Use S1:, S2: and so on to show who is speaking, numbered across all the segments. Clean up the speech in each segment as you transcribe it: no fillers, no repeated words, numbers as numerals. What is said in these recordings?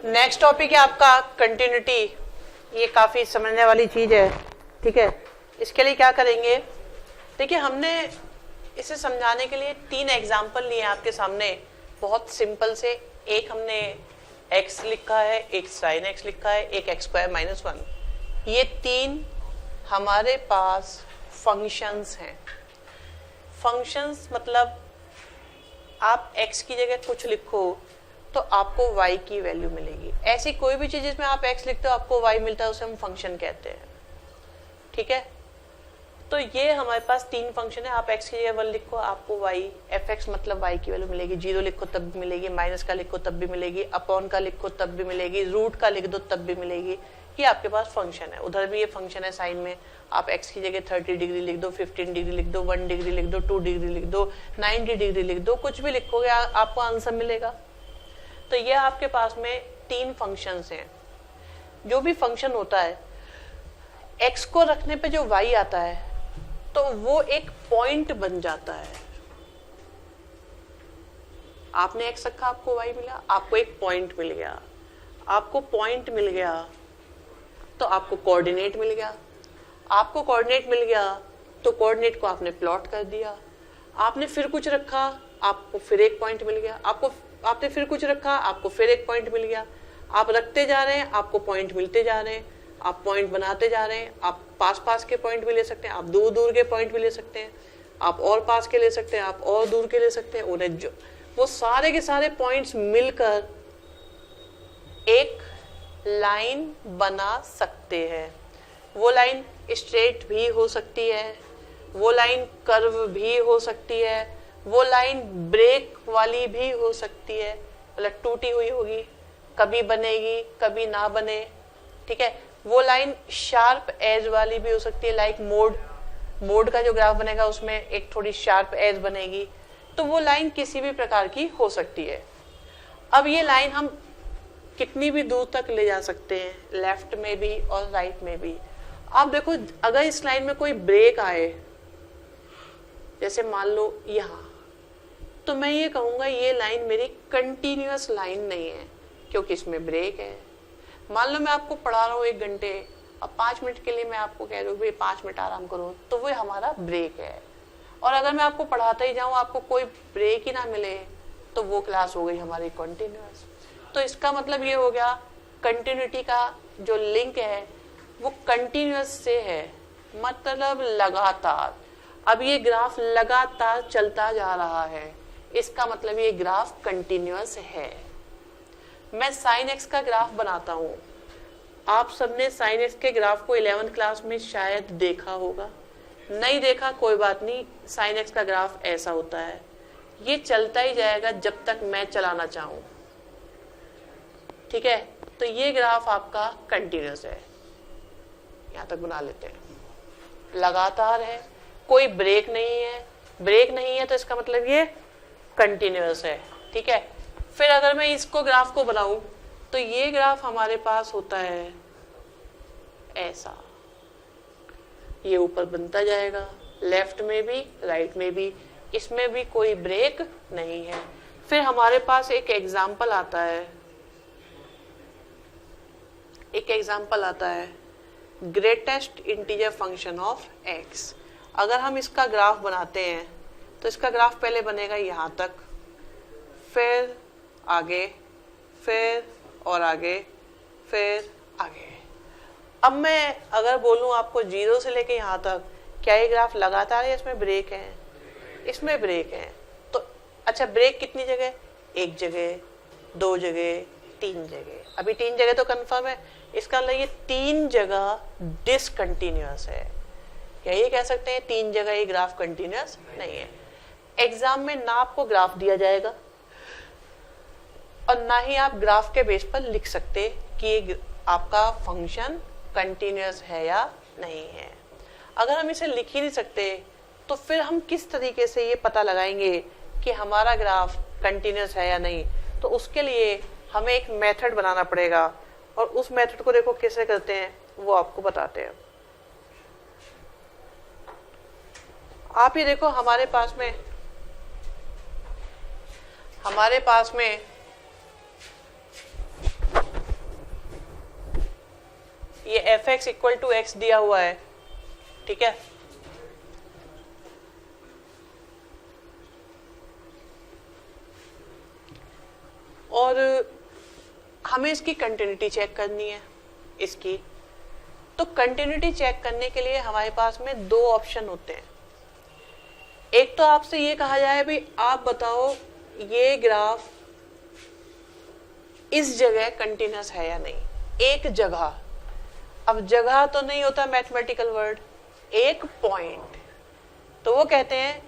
S1: Next topic है आपका continuity. ये काफी समझने वाली चीज है, ठीक है। इसके लिए क्या करेंगे, देखिए हमने इसे समझाने के लिए 3 एग्जाम्पल लिए आपके सामने, बहुत सिंपल से। एक हमने x लिखा है, एक sin x लिखा है, एक x² - 1। ये 3 हमारे पास फंक्शंस हैं। फंक्शंस मतलब आप x की जगह कुछ लिखो तो आपको y की वैल्यू मिलेगी। ऐसी कोई भी चीज जिसमें आप x लिखते हो आपको y मिलता है, उसे हम फंक्शन कहते हैं, ठीक है। तो ये हमारे पास 3 फंक्शन है। आप x की जगह 1 लिखो, आपको y fx मतलब y की वैल्यू मिलेगी। 0 लिखो तब भी मिलेगी, माइनस का लिखो तब भी मिलेगी, अपॉन का लिखो तब भी मिलेगी, रूट का लिख दो तब भी मिलेगी। ये आपके पास फंक्शन है। उधर भी ये फंक्शन है साइन में। आप x की जगह 30 डिग्री लिख दो, 15 डिग्री लिख दो, 1 डिग्री लिख दो, 2 डिग्री लिख दो, 90 डिग्री लिख दो, कुछ भी लिखोगे आपको आंसर मिलेगा। तो ये आपके पास में 3 फंक्शंस हैं। जो भी फंक्शन होता है, x को रखने पे जो y आता है तो वो एक पॉइंट बन जाता है। आपने x रखा, आपको y मिला, आपको एक पॉइंट मिल गया। आपको पॉइंट मिल गया तो आपको कोऑर्डिनेट मिल गया। आपको कोऑर्डिनेट मिल गया तो कोऑर्डिनेट को आपने प्लॉट कर दिया। आपने फिर कुछ रखा, आपको फिर एक पॉइंट मिल गया। आपने फिर कुछ रखा, आपको फिर एक पॉइंट मिल गया। आप रखते जा रहे हैं, आपको पॉइंट मिलते जा रहे हैं। आप पॉइंट बनाते जा रहे हैं। आप पास पास के पॉइंट भी ले सकते हैं, आप दूर दूर के पॉइंट भी ले सकते हैं, आप और पास के ले सकते हैं, आप और दूर के ले सकते हैं। उन्हें जो वो सारे के सारे पॉइंट्स मिलकर एक लाइन बना सकते हैं। वो लाइन स्ट्रेट भी हो सकती है, वो लाइन कर्व भी हो सकती है, वो लाइन ब्रेक वाली भी हो सकती है, मतलब टूटी हुई होगी, कभी बनेगी कभी ना बने, ठीक है। वो लाइन शार्प एज वाली भी हो सकती है, लाइक मोड का जो ग्राफ बनेगा उसमें एक थोड़ी शार्प एज बनेगी। तो वो लाइन किसी भी प्रकार की हो सकती है। अब ये लाइन हम कितनी भी दूर तक ले जा सकते हैं, लेफ्ट में भी और राइट में भी। आप देखो, अगर इस लाइन में कोई ब्रेक आए, जैसे मान लो यहाँ, तो मैं ये कहूंगा ये लाइन मेरी कंटिन्यूअस लाइन नहीं है, क्योंकि इसमें ब्रेक है। मान लो मैं आपको पढ़ा रहा हूँ 1 घंटे, अब 5 मिनट के लिए मैं आपको कह रहा हूँ भाई 5 मिनट आराम करो, तो वो हमारा ब्रेक है। और अगर मैं आपको पढ़ाता ही जाऊँ, आपको कोई ब्रेक ही ना मिले, तो वो क्लास हो गई हमारी कंटिन्यूअस। तो इसका मतलब ये हो गया, कंटिन्यूटी का जो लिंक है वो कंटिन्यूअस से है, मतलब लगातार। अब ये ग्राफ लगातार चलता जा रहा है, इसका मतलब ये ग्राफ कंटिन्यूअस है। मैं साइन एक्स का ग्राफ बनाता हूं। आप सबने साइन एक्स के ग्राफ को 11th क्लास में शायद देखा होगा, नहीं देखा कोई बात नहीं। साइन एक्स का ग्राफ ऐसा होता है, ये चलता ही जाएगा जब तक मैं चलाना चाहूं, ठीक है। तो ये ग्राफ आपका कंटिन्यूअस है, यहां तक बना लेते हैं, लगातार है, कोई ब्रेक नहीं है। ब्रेक नहीं है तो इसका मतलब ये कंटिन्यूअस है, ठीक है। फिर अगर मैं इसको ग्राफ को बनाऊं तो ये ग्राफ हमारे पास होता है ऐसा, ये ऊपर बनता जाएगा, लेफ्ट में भी राइट में भी, इसमें भी कोई ब्रेक नहीं है। फिर हमारे पास एक एग्जाम्पल आता है, greatest integer function of x. अगर हम इसका ग्राफ बनाते हैं तो इसका ग्राफ पहले बनेगा यहाँ तक, फिर आगे, फिर और आगे, फिर आगे। अब मैं अगर बोलूं आपको 0 से लेके यहाँ तक, क्या ये ग्राफ लगातार है, इसमें ब्रेक है? इसमें ब्रेक है। तो अच्छा, ब्रेक कितनी जगह? 1 जगह, 2 जगह, 3 जगह। अभी 3 जगह तो कंफर्म है, इसका मतलब ये 3 जगह डिसकंटिन्यूअस है। क्या ये कह सकते हैं 3 जगह ये ग्राफ कंटिन्यूअस नहीं है? एग्जाम में ना आपको ग्राफ दिया जाएगा और ना ही आप ग्राफ के बेस पर लिख सकते कि ये आपका फंक्शन कंटिन्यूअस है या नहीं है। अगर हम इसे लिख ही नहीं सकते तो फिर हम किस तरीके से ये पता लगाएंगे कि हमारा ग्राफ कंटिन्यूअस है या नहीं? तो उसके लिए हमें एक मेथड बनाना पड़ेगा, और उस मेथड को देखो कैसे करते हैं वो आपको बताते हैं। आप ये देखो, हमारे पास में f x equal to x दिया हुआ है, ठीक है, और हमें इसकी कंटिन्यूटी चेक करनी है इसकी। तो कंटिन्यूटी चेक करने के लिए हमारे पास में दो ऑप्शन होते हैं। एक तो आपसे ये कहा जाए भी आप बताओ ये ग्राफ इस जगह कंटिन्यूस है या नहीं, एक जगह। अब जगह तो नहीं होता मैथमेटिकल वर्ड, एक पॉइंट। तो वो कहते हैं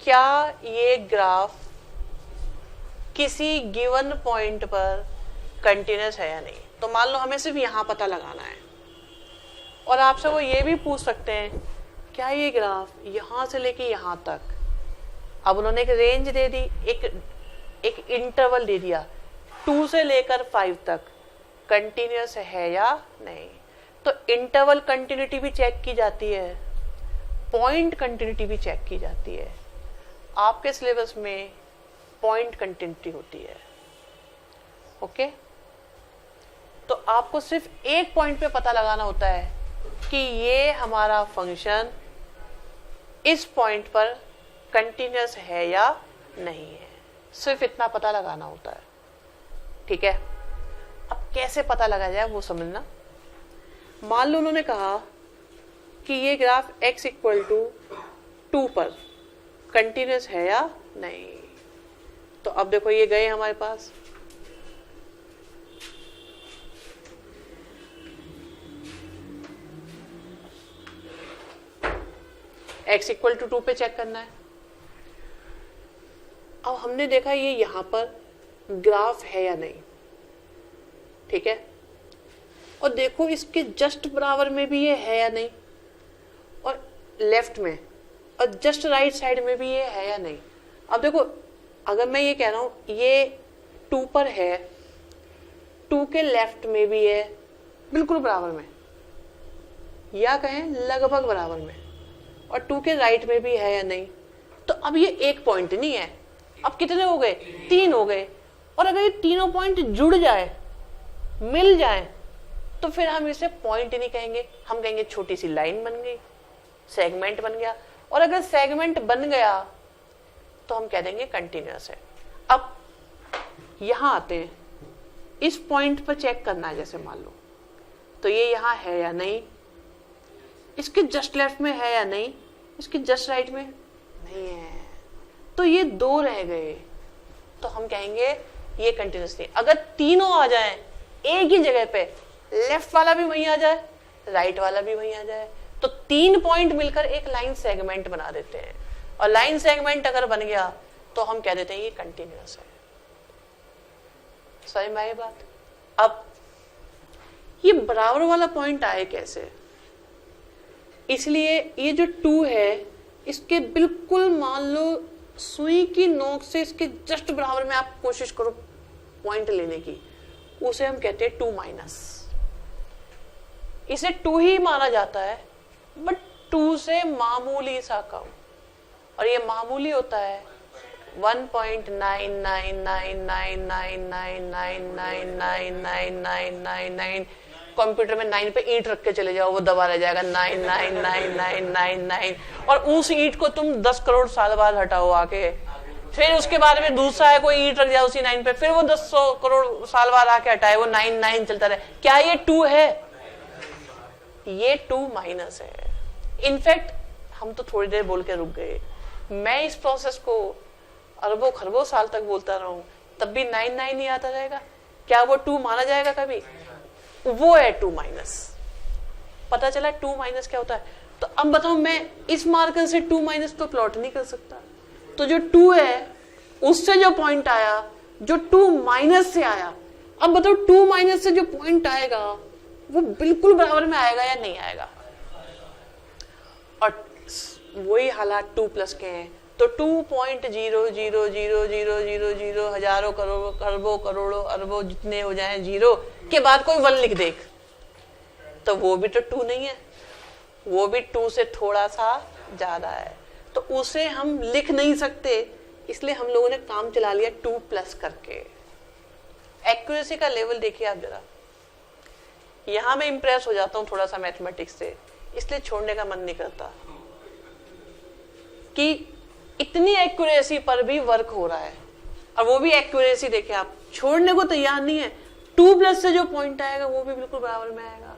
S1: क्या ये ग्राफ किसी गिवन पॉइंट पर कंटिन्यूस है या नहीं। तो मान लो हमें सिर्फ यहां पता लगाना है, और आपसे वो ये भी पूछ सकते हैं क्या ये ग्राफ यहां से लेके यहां तक, अब उन्होंने एक रेंज दे दी, एक इंटरवल दे दिया 2 से लेकर 5 तक, कंटिन्यूस है या नहीं। तो इंटरवल कंटिन्यूटी भी चेक की जाती है, पॉइंट कंटिन्यूटी भी चेक की जाती है। आपके सिलेबस में पॉइंट कंटिन्यूटी होती है, ओके। तो आपको सिर्फ एक पॉइंट पे पता लगाना होता है कि ये हमारा फंक्शन इस पॉइंट पर कंटिन्यूस है या नहीं है, सिर्फ इतना पता लगाना होता है, ठीक है। अब कैसे पता लगा जाए वो समझना। मान लो उन्होंने कहा कि ये ग्राफ x इक्वल टू 2 पर कंटिन्यूस है या नहीं। तो अब देखो ये गए हमारे पास, x इक्वल टू 2 पे चेक करना है। अब हमने देखा ये यहां पर ग्राफ है या नहीं, ठीक है, और देखो इसके जस्ट बराबर में भी ये है या नहीं, और लेफ्ट में और जस्ट राइट साइड में भी ये है या नहीं। अब देखो अगर मैं ये कह रहा हूं ये 2 पर है, 2 के लेफ्ट में भी है बिल्कुल बराबर में, या कहें लगभग बराबर में, और 2 के राइट में भी है या नहीं। तो अब ये एक पॉइंट नहीं है, अब कितने हो गए, 3 हो गए। और अगर ये तीनों पॉइंट जुड़ जाए, मिल जाए, तो फिर हम इसे पॉइंट नहीं कहेंगे, हम कहेंगे छोटी सी लाइन बन गई, सेगमेंट बन गया। और अगर सेगमेंट बन गया तो हम कह देंगे कंटिन्यूअस है। अब यहां आते हैं, इस पॉइंट पर चेक करना है, जैसे मान लो तो ये यहां है या नहीं, इसके जस्ट लेफ्ट में है या नहीं, इसके जस्ट राइट में नहीं है, तो ये 2 रह गए, तो हम कहेंगे ये कंटिन्यूअस नहीं। अगर तीनों आ जाएं एक ही जगह पे, लेफ्ट वाला भी वहीं आ जाए, राइट वाला भी वहीं आ जाए, तो 3 पॉइंट मिलकर एक लाइन सेगमेंट बना देते हैं, और लाइन सेगमेंट अगर बन गया तो हम कह देते हैं ये कंटिन्यूअस है। समझ में आई बात। अब ये बराबर वाला पॉइंट आए कैसे, इसलिए ये जो 2 है इसके बिल्कुल मान लो सुई की नोक से इसके जस्ट बराबर में आप कोशिश करो पॉइंट लेने की, उसे हम कहते हैं 2 माइनस। इसे 2 ही माना जाता है, बट 2 से मामूली सा कम, और ये मामूली होता है 1.999999999999। कंप्यूटर में 9 पे ईंट रख के चले जाओ, वो दबा रह जाएगा 9999999, और उस ईंट को तुम 10 करोड़ साल बाद हटाओ आके, फिर उसके बाद में दूसरा है कोई ईंट रख जाए उसी 9 पे, फिर वो 10 करोड़ साल बाद आके हटाए, वो 9 चलता रहे। क्या ये 2 है? ये 2 माइनस है। इनफैक्ट हम तो थोड़ी देर बोल के रुक गए, मैं इस प्रोसेस को अरबों खरबों साल तक बोलता रहा हूं, तब भी 9 ही आता जाएगा। क्या वो 2 माना जाएगा कभी? वो है 2 माइनस। पता चला 2 माइनस क्या होता है। तो अब बताओ, मैं इस मार्कर से 2 माइनस तो प्लॉट नहीं कर सकता, तो जो 2 है उससे जो पॉइंट आया, जो 2 माइनस से आया, अब बताओ 2 माइनस से जो पॉइंट आएगा वो बिल्कुल बराबर में आएगा या नहीं आएगा? और वही हालात 2 प्लस के हैं, तो 2.0000000 हजारों करोड़ों खरबों करोड़ों अरबों जितने हो जाएं, 0 के बाद कोई 1 लिख देख, तो वो भी तो 2 नहीं है, वो भी 2 से थोड़ा सा ज्यादा है, तो उसे हम लिख नहीं सकते, इसलिए हम लोगों ने काम चला लिया 2 प्लस करके। एक्यूरेसी का लेवल देखिए आप जरा, यहाँ मैं इंप्रेस हो जाता हूँ थोड़ा सा मैथमेटिक्स से, इसलिए छोड़ने का मन नहीं करता कि इतनी एक्यूरेसी पर भी वर्क हो रहा है, और वो भी एक्यूरेसी देखे आप, छोड़ने को तैयार नहीं है। 2+ से जो पॉइंट आएगा वो भी बिल्कुल बराबर में आएगा।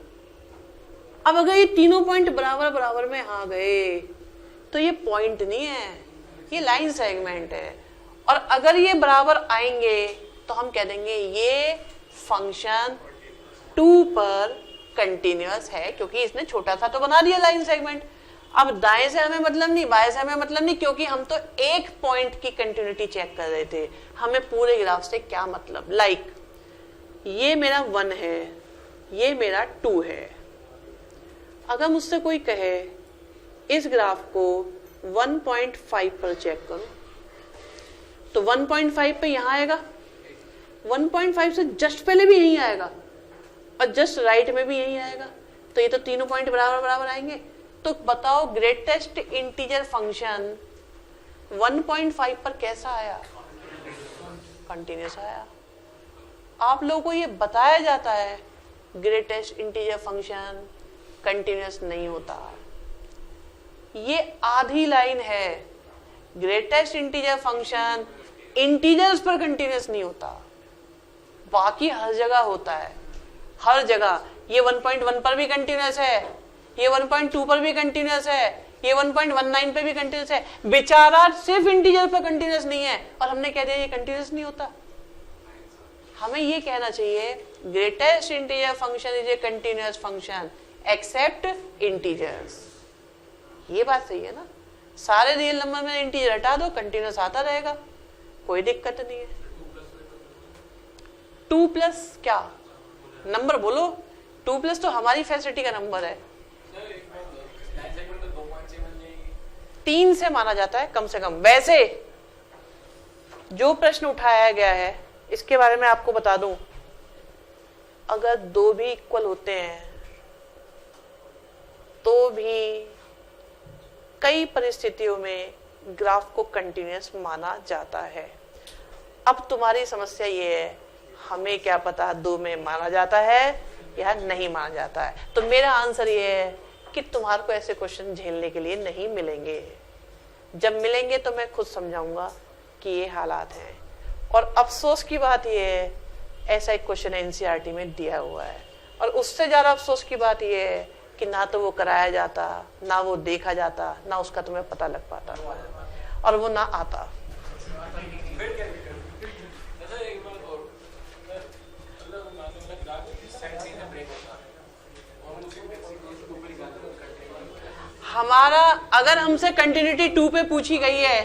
S1: अब अगर ये तीनों पॉइंट बराबर बराबर में आ गए तो ये पॉइंट नहीं है, ये लाइन सेगमेंट है। और अगर ये बराबर आएंगे तो हम कह देंगे ये फंक्शन 2 पर कंटिन्यूअस है, क्योंकि इसने छोटा सा तो बना दिया लाइन सेगमेंट। अब दाएं से हमें मतलब नहीं, बाएं से हमें मतलब नहीं, क्योंकि हम तो एक पॉइंट की कंटिन्यूटी चेक कर रहे थे, हमें पूरे ग्राफ से क्या मतलब। लाइक ये मेरा 1 है, ये मेरा 2 है। अगर मुझसे कोई कहे इस ग्राफ को 1.5 पर चेक करो, तो 1.5 पे यहां आएगा, 1.5 से जस्ट पहले भी यही आएगा, और जस्ट राइट में भी यही आएगा, तो ये तो तीनों पॉइंट बराबर बराबर आएंगे। तो बताओ ग्रेटेस्ट इंटीजर फंक्शन 1.5 पर कैसा आया? कंटिन्यूअस आया। आप लोगों को ये बताया जाता है ग्रेटेस्ट इंटीजर फंक्शन कंटिन्यूअस नहीं होता, ये आधी लाइन है। ग्रेटेस्ट इंटीजर फंक्शन इंटीजर्स पर कंटिन्यूअस नहीं होता, बाकी हर जगह होता है, हर जगह। ये 1.1 पर भी कंटिन्यूअस है, ये 1.2 पर भी कंटिन्यूअस है, ये 1.19 पे भी कंटिन्यूअस है। बेचारा सिर्फ इंटीजर पर कंटिन्यूअस नहीं है और हमने कह दिया ये कंटिन्यूअस नहीं होता। हमें ये कहना चाहिए greatest integer function is a continuous function except integers. ये बात सही है ना? सारे रियल नंबर में इंटीजर हटा दो, कंटिन्यूअस आता रहेगा, कोई दिक्कत नहीं है। 2+ क्या नंबर बोलो? 2+ तो हमारी फैसिलिटी का नंबर है। 3 से माना जाता है कम से कम। वैसे जो प्रश्न उठाया गया है इसके बारे में आपको बता दूं, अगर 2 भी इक्वल होते हैं तो भी कई परिस्थितियों में ग्राफ को कंटिन्यूअस माना जाता है। अब तुम्हारी समस्या ये है, हमें क्या पता 2 में माना जाता है या नहीं माना जाता है। तो मेरा आंसर ये है कि तुम्हारे को ऐसे क्वेश्चन झेलने के लिए नहीं मिलेंगे। जब मिलेंगे तो मैं खुद समझाऊंगा कि ये हालात हैं। और अफसोस की बात ये है, ऐसा एक क्वेश्चन एनसीईआरटी में दिया हुआ है, और उससे ज्यादा अफसोस की बात ये है कि ना तो वो कराया जाता, ना वो देखा जाता, ना उसका तुम्हें पता लग पाता, और वो ना आता। हमारा अगर हमसे कंटिन्यूटी 2 पे पूछी गई है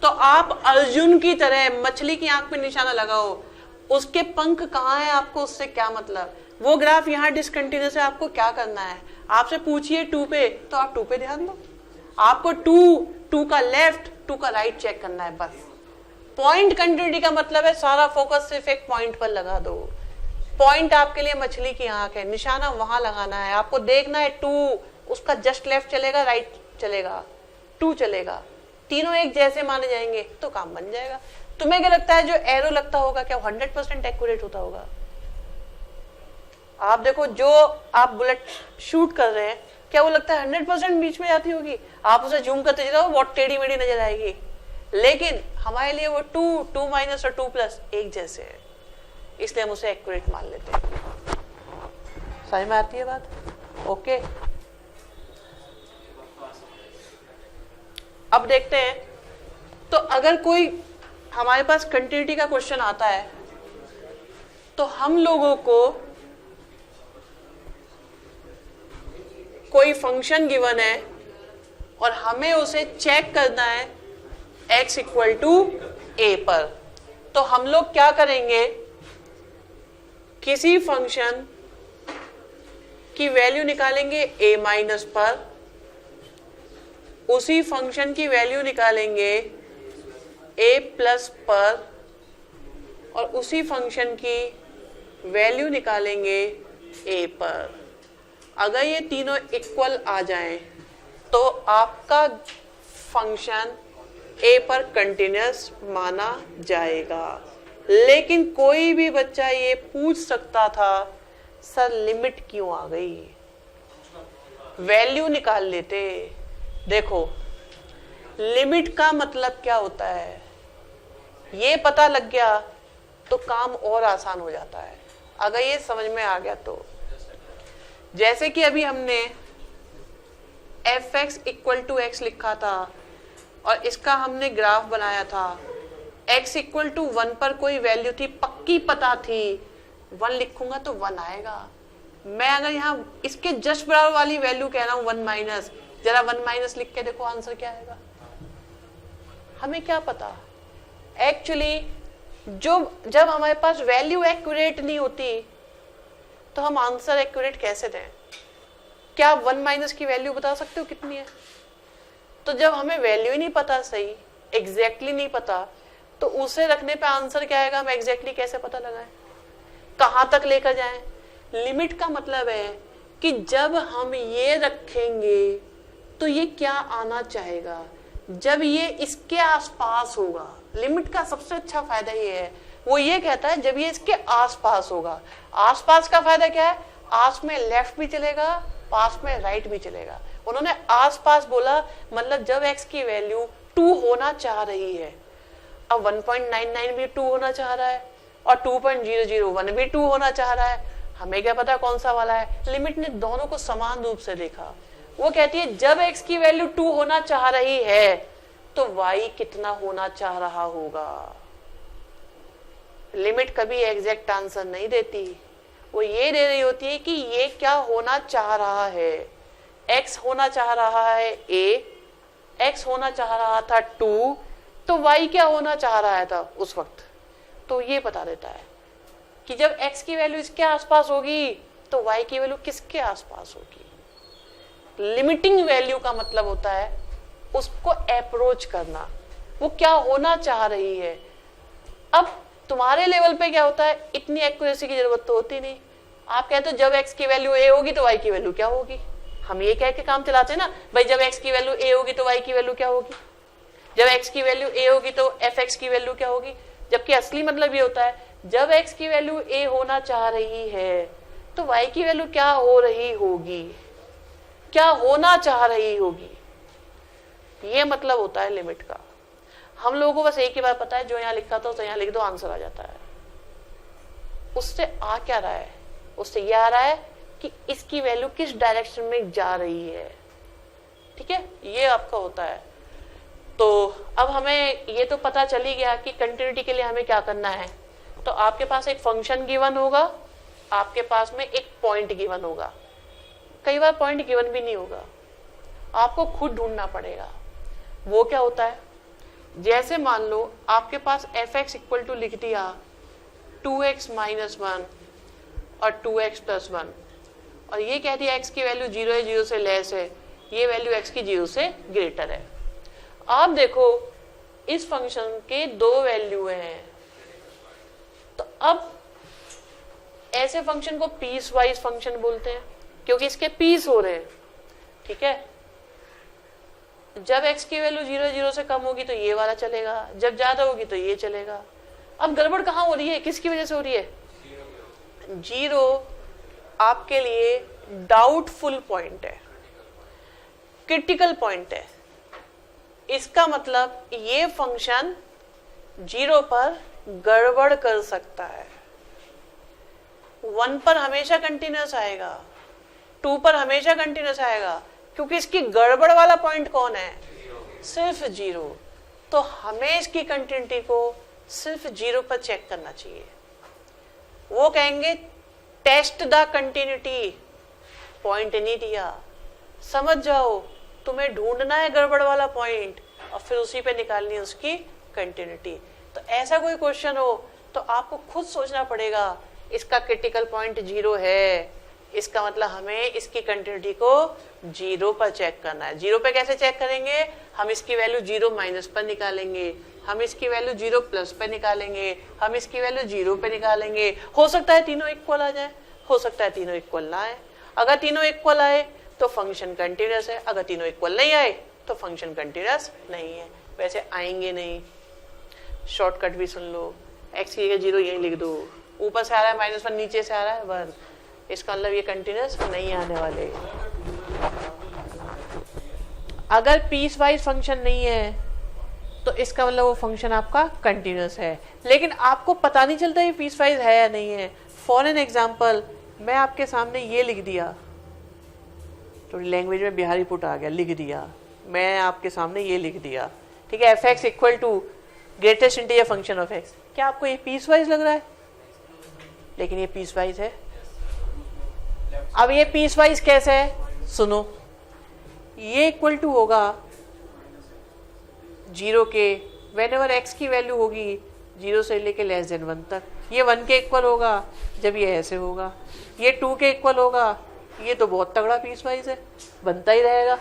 S1: तो आप अर्जुन की तरह मछली की आंख पे निशाना लगाओ, उसके पंख कहाँ है आपको उससे क्या मतलब। वो ग्राफ यहाँ डिसकंटिन्यूअस है, आपको क्या करना है? आपसे पूछिए 2 पे तो आप 2 पे ध्यान दो। आपको 2 का लेफ्ट 2 का राइट चेक करना है बस। पॉइंट कंटिन्यूटी का मतलब है सारा फोकस सिर्फ एक पॉइंट पर लगा दो। पॉइंट आपके लिए मछली की आंख है, निशाना वहां लगाना है। आपको देखना है 2, उसका जस्ट लेफ्ट चलेगा, राइट चलेगा, 2 चलेगा, तीनों एक जैसे माने जाएंगे तो काम बन जाएगा। तुम्हें क्या लगता है जो एरो लगता होगा क्या 100% एक्यूरेट होता होगा? आप देखो जो आप बुलेट शूट कर रहे हैं, क्या वो लगता है 100% बीच में जाती होगी? आप उसे जूम करते जाओ बहुत टेढ़ी मेढ़ी नजर आएगी। लेकिन हमारे लिए वो 2 माइनस और 2+ एक जैसे है, इसलिए हम उसे एक्यूरेट मान लेते हैं। समझ में आती है बात? ओके, अब देखते हैं। तो अगर कोई हमारे पास कंटिन्यूटी का क्वेश्चन आता है तो हम लोगों को कोई फंक्शन गिवन है और हमें उसे चेक करना है x = a पर। तो हम लोग क्या करेंगे, किसी फंक्शन की वैल्यू निकालेंगे a- पर, उसी फंक्शन की वैल्यू निकालेंगे a+ पर, और उसी फंक्शन की वैल्यू निकालेंगे a पर। अगर ये तीनों इक्वल आ जाएं तो आपका फंक्शन a पर कंटिन्यूअस माना जाएगा। लेकिन कोई भी बच्चा ये पूछ सकता था सर लिमिट क्यों आ गई, वैल्यू निकाल लेते। देखो लिमिट का मतलब क्या होता है, ये पता लग गया तो काम और आसान हो जाता है, अगर ये समझ में आ गया तो। जैसे कि अभी हमने fx इक्वल टू एक्स लिखा था और इसका हमने ग्राफ बनाया था, x इक्वल टू 1 पर कोई वैल्यू थी, पक्की पता थी 1 लिखूंगा तो 1 आएगा। मैं अगर यहाँ इसके जस्ट बराबर वाली वैल्यू कह रहा हूं 1 माइनस, जरा 1 माइनस लिख के देखो आंसर क्या आएगा। हमें क्या पता एक्चुअली, जब हमारे पास वैल्यू एक्यूरेट नहीं होती तो हम आंसर एक्यूरेट कैसे दें। क्या आप 1 माइनस की वैल्यू बता सकते हो कितनी है? तो जब हमें वैल्यू ही नहीं पता, सही एग्जैक्टली नहीं पता, तो उसे रखने पे आंसर क्या आएगा हम एग्जैक्टली कैसे पता लगाएं, कहां तक लेकर जाएं। लिमिट का मतलब है कि जब हम ये रखेंगे तो ये क्या आना चाहेगा, जब ये इसके आसपास होगा। लिमिट का सबसे अच्छा फायदा ये है, वो ये कहता है जब ये इसके आसपास होगा। आसपास का फायदा क्या है, आस में लेफ्ट भी चलेगा, पास में राइट भी चलेगा। उन्होंने आसपास बोला मतलब जब x की वैल्यू 2 होना चाह रही है, अब 1.99 भी 2 होना चाह रहा है और 2.001 भी 2 होना चाह रहा है, हमें क्या पता कौन सा वाला है। लिमिट ने दोनों को समान रूप से देखा। वो कहती है जब x की वैल्यू 2 होना चाह रही है तो y कितना होना चाह रहा होगा। लिमिट कभी एग्जैक्ट आंसर नहीं देती, वो ये दे रही होती है कि ये क्या होना चाह रहा है। x होना चाह रहा है a, x होना चाह रहा था 2, तो y क्या होना चाह रहा था उस वक्त, तो ये बता देता है कि जब x की वैल्यू इसके आसपास होगी तो y की वैल्यू किसके आसपास होगी। लिमिटिंग वैल्यू का मतलब होता है उसको अप्रोच करना, वो क्या होना चाह रही है। अब तुम्हारे लेवल पे क्या होता है, इतनी एक्यूरेसी की जरूरत तो होती नहीं। आप कहते हो जब x की वैल्यू a होगी तो y की वैल्यू क्या होगी, हम ये कह के काम चलाते हैं ना भाई, जब x की वैल्यू a होगी तो y की वैल्यू क्या होगी, जब x की वैल्यू a होगी तो fx की वैल्यू क्या होगी। जबकि असली मतलब ये होता है जब x की वैल्यू a होना चाह रही है तो y की वैल्यू क्या हो रही होगी, क्या होना चाह रही होगी। ये मतलब होता है लिमिट का। हम लोगों को बस एक ही बात पता है, जो यहाँ लिखा था उसे यहाँ लिख दो आंसर आ जाता है। उससे आ क्या रहा है, उससे यह आ रहा है कि इसकी वैल्यू किस डायरेक्शन में जा रही है। ठीक है, ये आपका होता है। तो अब हमें ये तो पता चल ही गया कि कंटिन्यूटी के लिए हमें क्या करना है। तो आपके पास एक फंक्शन गिवन होगा, आपके पास में एक पॉइंट गिवन होगा, कई बार पॉइंट गिवन भी नहीं होगा, आपको खुद ढूंढना पड़ेगा। वो क्या होता है, जैसे मान लो आपके पास fx इक्वल टू लिख दिया 2x माइनस 1 और 2x प्लस 1, और ये कह दिया x की वैल्यू 0 है, 0 से लेस है, ये वैल्यू x की 0 से ग्रेटर है। आप देखो इस फंक्शन के 2 वैल्यू हैं, तो अब ऐसे फंक्शन को पीस वाइज फंक्शन बोलते हैं क्योंकि इसके पीस हो रहे हैं। ठीक है, जब x की वैल्यू 0 0 से कम होगी तो ये वाला चलेगा, जब ज्यादा होगी तो ये चलेगा। अब गड़बड़ कहाँ हो रही है, किसकी वजह से हो रही है, 0 आपके लिए डाउटफुल पॉइंट है, क्रिटिकल पॉइंट है। इसका मतलब ये फंक्शन 0 पर गड़बड़ कर सकता है, 1 पर हमेशा कंटिन्यूअस आएगा, 2 पर हमेशा कंटिन्यूअस आएगा, क्योंकि इसकी गड़बड़ वाला पॉइंट कौन है, सिर्फ 0। तो हमें इसकी कंटिन्यूटी को सिर्फ 0 पर चेक करना चाहिए। वो कहेंगे टेस्ट द कंटिन्यूटी, पॉइंट नहीं दिया, समझ जाओ तुम्हें ढूंढना है गड़बड़ वाला पॉइंट और फिर उसी पे निकालनी है उसकी कंटिन्यूटी। तो ऐसा कोई क्वेश्चन हो तो आपको खुद सोचना पड़ेगा इसका क्रिटिकल पॉइंट 0 है, इसका मतलब हमें इसकी कंटिन्यूटी को 0 पर चेक करना है। 0 पे कैसे चेक करेंगे, हम इसकी वैल्यू 0 माइनस पर निकालेंगे, हम इसकी वैल्यू 0 प्लस पे निकालेंगे, हम इसकी वैल्यू 0 पे निकालेंगे। हो सकता है तीनों इक्वल आ जाए, हो सकता है तीनों इक्वल ना आए। अगर तीनों इक्वल आए तो फंक्शन कंटिन्यूअस है, अगर तीनों इक्वल नहीं आए तो फंक्शन कंटिन्यूअस नहीं है। वैसे आएंगे नहीं, शॉर्टकट भी सुन लो, x की जगह 0 यही लिख दो, ऊपर से आ रहा है -1, नीचे से आ रहा है 1, इसका मतलब ये कंटिन्यूस नहीं आने वाले। अगर पीस वाइज फंक्शन नहीं है तो इसका मतलब वो फंक्शन आपका कंटिन्यूस है, लेकिन आपको पता नहीं चलता ये पीस वाइज है या नहीं है। फॉर एन एग्जाम्पल, मैं आपके सामने ये लिख दिया, तो लैंग्वेज में बिहारी पुट आ गया, लिख दिया, मैं आपके सामने ये लिख दिया, ठीक है, f x equal to greatest integer function of x. क्या आपको ये पीस वाइज लग रहा है? लेकिन ये पीस वाइज है। अब ये पीस वाइज कैसे है? सुनो, ये इक्वल टू होगा 0 के व्हेनेवर x की वैल्यू होगी 0 से लेके लेस देन 1 तक। ये 1 के इक्वल होगा जब ये ऐसे होगा, ये 2 के इक्वल होगा। ये तो बहुत तगड़ा पीस वाइज है, बनता ही रहेगा,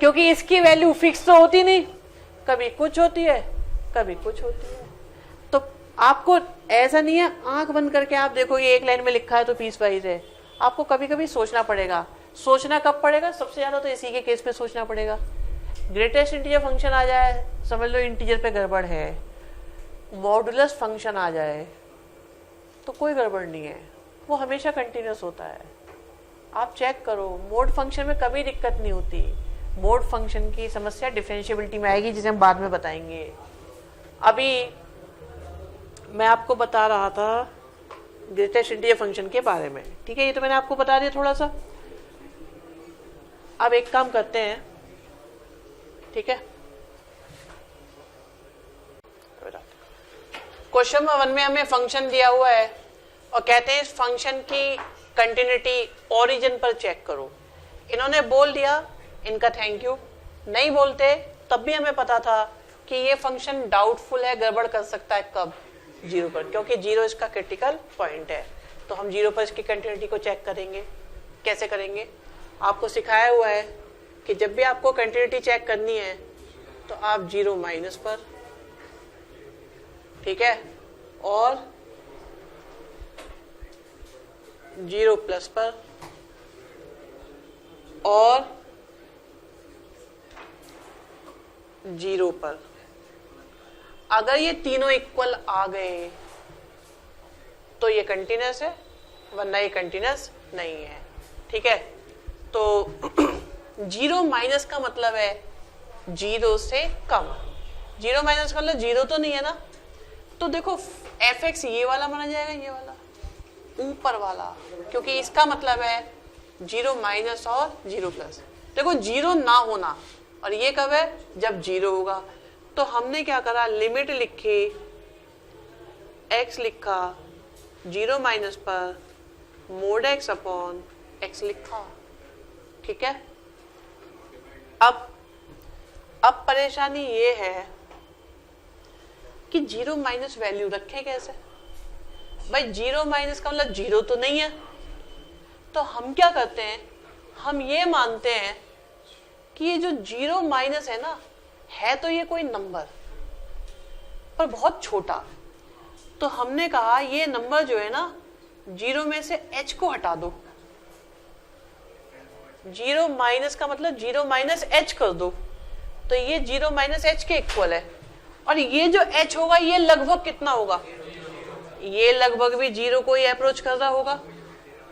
S1: क्योंकि इसकी वैल्यू फिक्स तो होती नहीं, कभी कुछ होती है कभी कुछ होती है। तो आपको ऐसा नहीं है आंख बंद करके आप देखो ये एक लाइन में लिखा है तो पीस वाइज है। आपको कभी कभी सोचना पड़ेगा। सोचना कब पड़ेगा? सबसे ज्यादा तो इसी के केस में सोचना पड़ेगा। ग्रेटेस्ट इंटीजर फंक्शन आ जाए, समझ लो इंटीजर पे गड़बड़ है। मॉडुलस फंक्शन आ जाए तो कोई गड़बड़ नहीं है, वो हमेशा कंटिन्यूस होता है। आप चेक करो, मोड फंक्शन में कभी दिक्कत नहीं होती। मोड फंक्शन की समस्या डिफरेंशिएबिलिटी में आएगी, जिसे हम बाद में बताएंगे। अभी मैं आपको बता रहा था ग्रेटेस्ट इंटीजर फंक्शन के बारे में, ठीक है, ये तो मैंने आपको बता दिया थोड़ा सा। अब एक काम करते हैं, ठीक है, क्वेश्चन नंबर 1 में हमें फंक्शन दिया हुआ है और कहते हैं इस फंक्शन की कंटिन्यूटी ओरिजिन पर चेक करो। इन्होंने बोल दिया, इनका थैंक यू। नहीं बोलते तब भी हमें पता था कि ये फंक्शन डाउटफुल है, गड़बड़ कर सकता है। कब? 0 पर, क्योंकि 0 इसका क्रिटिकल पॉइंट है। तो हम 0 पर इसकी कंटिन्यूटी को चेक करेंगे। कैसे करेंगे? आपको सिखाया हुआ है कि जब भी आपको कंटिन्यूटी चेक करनी है तो आप 0 माइनस पर, ठीक है, और 0 प्लस पर और 0 पर। अगर ये तीनों इक्वल आ गए तो ये कंटिन्यूस है, वरना ये कंटिन्यूस नहीं है, ठीक है। तो 0 माइनस का मतलब है 0 से कम। 0 माइनस का मतलब 0 तो नहीं है ना। तो देखो एफ एक्स ये वाला माना जाएगा, ये वाला ऊपर वाला, क्योंकि इसका मतलब है 0 माइनस और 0 प्लस। देखो 0 ना होना, और ये कब है? जब 0 होगा। तो हमने क्या करा, लिमिट लिखी, x लिखा 0 माइनस पर मोड x अपॉन x लिखा, ठीक है। अब परेशानी ये है कि 0 माइनस वैल्यू रखें कैसे? भाई 0 माइनस का मतलब 0 तो नहीं है। तो हम क्या करते हैं, हम ये मानते हैं कि ये जो 0 माइनस है ना, है तो ये कोई नंबर पर बहुत छोटा। तो हमने कहा ये नंबर जो है ना, 0 में से h को हटा दो। 0 माइनस का मतलब 0 माइनस h कर दो, तो ये 0 माइनस h के इक्वल है। और ये जो h होगा ये लगभग कितना होगा? ये लगभग भी 0 को ही अप्रोच कर रहा होगा,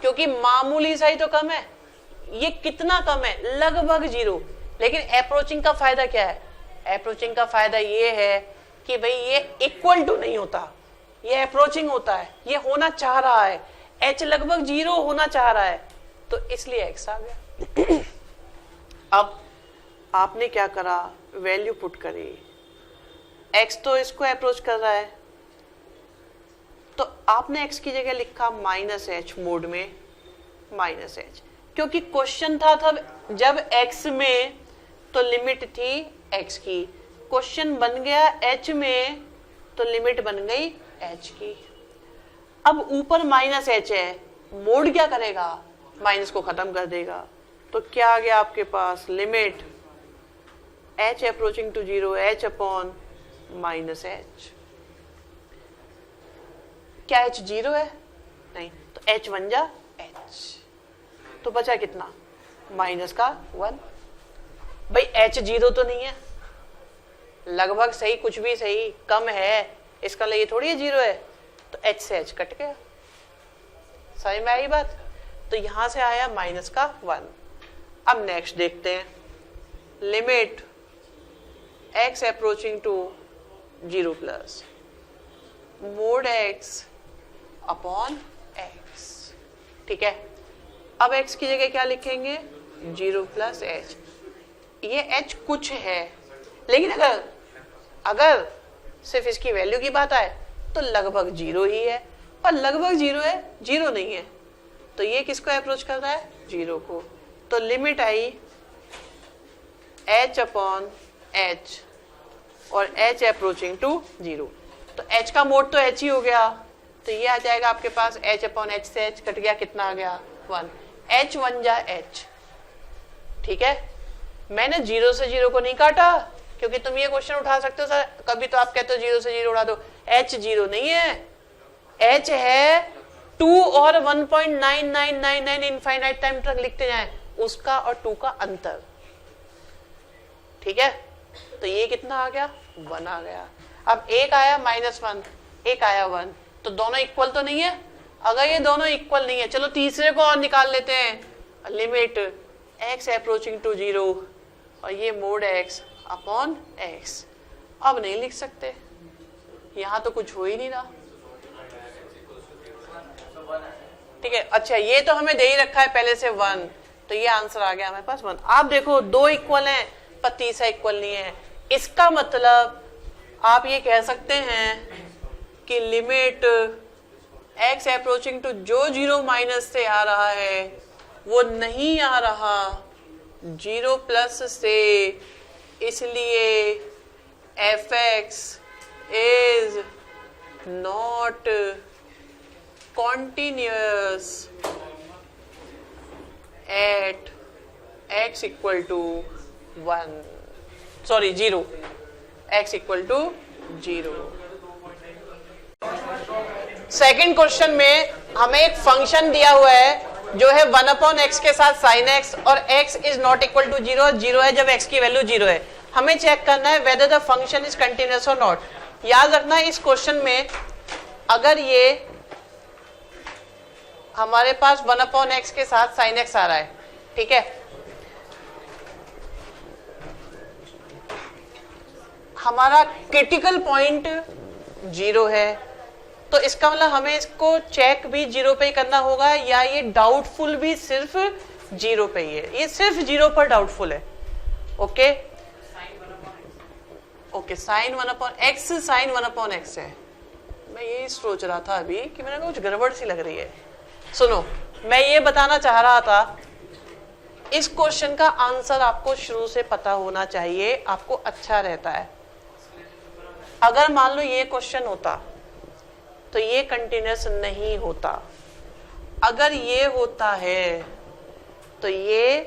S1: क्योंकि मामूली सा ही तो कम है। ये कितना कम है? लगभग 0। लेकिन अप्रोचिंग का फायदा क्या है? अप्रोचिंग का फायदा ये है कि भाई ये इक्वल टू नहीं होता, ये अप्रोचिंग होता है, ये होना चाह रहा है। h लगभग 0 होना चाह रहा है, तो इसलिए x आ गया। अब आपने क्या करा, वैल्यू पुट करी, x तो इसको अप्रोच कर रहा है, तो आपने x की जगह लिखा माइनस h, मोड में माइनस h, क्योंकि क्वेश्चन था तब जब x में तो लिमिट थी x की, क्वेश्चन बन गया h में तो लिमिट बन गई h की। अब ऊपर माइनस h है, मोड क्या करेगा? माइनस को खत्म कर देगा। तो क्या आ गया आपके पास? Limit h approaching to 0 h upon minus h। क्या h 0 है? नहीं, तो h बन जा h, तो बचा कितना? माइनस का 1। भाई h 0 तो नहीं है, लगभग सही, कुछ भी सही, कम है, इसका लिए थोड़ी 0 है, तो h से h कट गया। समझ में आई बात? तो यहां से आया माइनस का 1। अब नेक्स्ट देखते हैं, limit x approaching to 0 plus mod x upon x। ठीक है, अब x की जगह क्या लिखेंगे, 0 प्लस h। ये h कुछ है, लेकिन अगर सिर्फ इसकी वैल्यू की बात आए तो लगभग 0 ही है, पर लगभग 0 है, 0 नहीं है। तो ये किसको अप्रोच कर रहा है, 0 को। तो लिमिट आई h अपॉन h और h अप्रोचिंग टू 0। तो h का मोड तो h ही हो गया, तो ये आ जाएगा आपके पास h अपॉन h से h कट गया, कितना आ गया 1। h 1 जा h। ठीक है, मैंने 0 से 0 को नहीं काटा, क्योंकि तुम ये क्वेश्चन उठा सकते हो सर, कभी तो आप कहते हो 0 से 0 उड़ा दो। h 0 नहीं है, h है 2 और 1.9999 इनफाइनाइट टाइम तक लिखते जाएं, उसका और 2 का अंतर। ठीक है, तो ये कितना आ गया, 1 आ गया। अब एक आया -1, एक आया 1, तो दोनों इक्वल तो नहीं है। अगर ये दोनों इक्वल नहीं है, चलो तीसरे को और निकाल लेते हैं, लिमिट x अप्रोचिंग टू 0 और ये मोड x अपॉन x। अब नहीं लिख सकते, यहां तो कुछ हो ही नहीं रहा। ठीक है, अच्छा ये तो हमें दे ही रखा है पहले से 1, तो ये आंसर आ गया हमारे पास 1। आप देखो दो इक्वल हैं पर तीसरा इक्वल नहीं है, इसका मतलब आप ये कह सकते हैं कि लिमिट x अप्रोचिंग टू जो 0 माइनस से आ रहा है वो नहीं आ रहा 0 प्लस से, इसलिए fx is not continuous at x equal to 1, sorry 0, x equal to 0। Second question में हमें एक फंक्शन दिया हुआ है जो है 1 अपॉन एक्स के साथ साइन x, और x is not equal to 0, 0 है जब x की वैल्यू 0 है। हमें चेक करना है whether the function is continuous और नॉट। याद रखना इस क्वेश्चन में अगर ये हमारे पास 1 अपॉन एक्स के साथ साइन x आ रहा है, ठीक है, हमारा क्रिटिकल पॉइंट 0 है, तो इसका मतलब हमें इसको चेक भी 0 पे ही करना होगा, या ये डाउटफुल भी सिर्फ 0 पे ही है। ये सिर्फ 0 पर डाउटफुल है। Okay okay, sine 1 upon x, sine 1 upon x है। मैं यही सोच रहा था अभी कि मैंने कुछ गड़बड़ सी लग रही है। सुनो, मैं ये बताना चाह रहा था, इस क्वेश्चन का आंसर आपको शुरू से पता होना चाहिए, आपको अच्छा रहता है। अगर मान लो ये क्वेश्चन होता तो ये कंटिन्यूअस नहीं होता, अगर ये होता है तो ये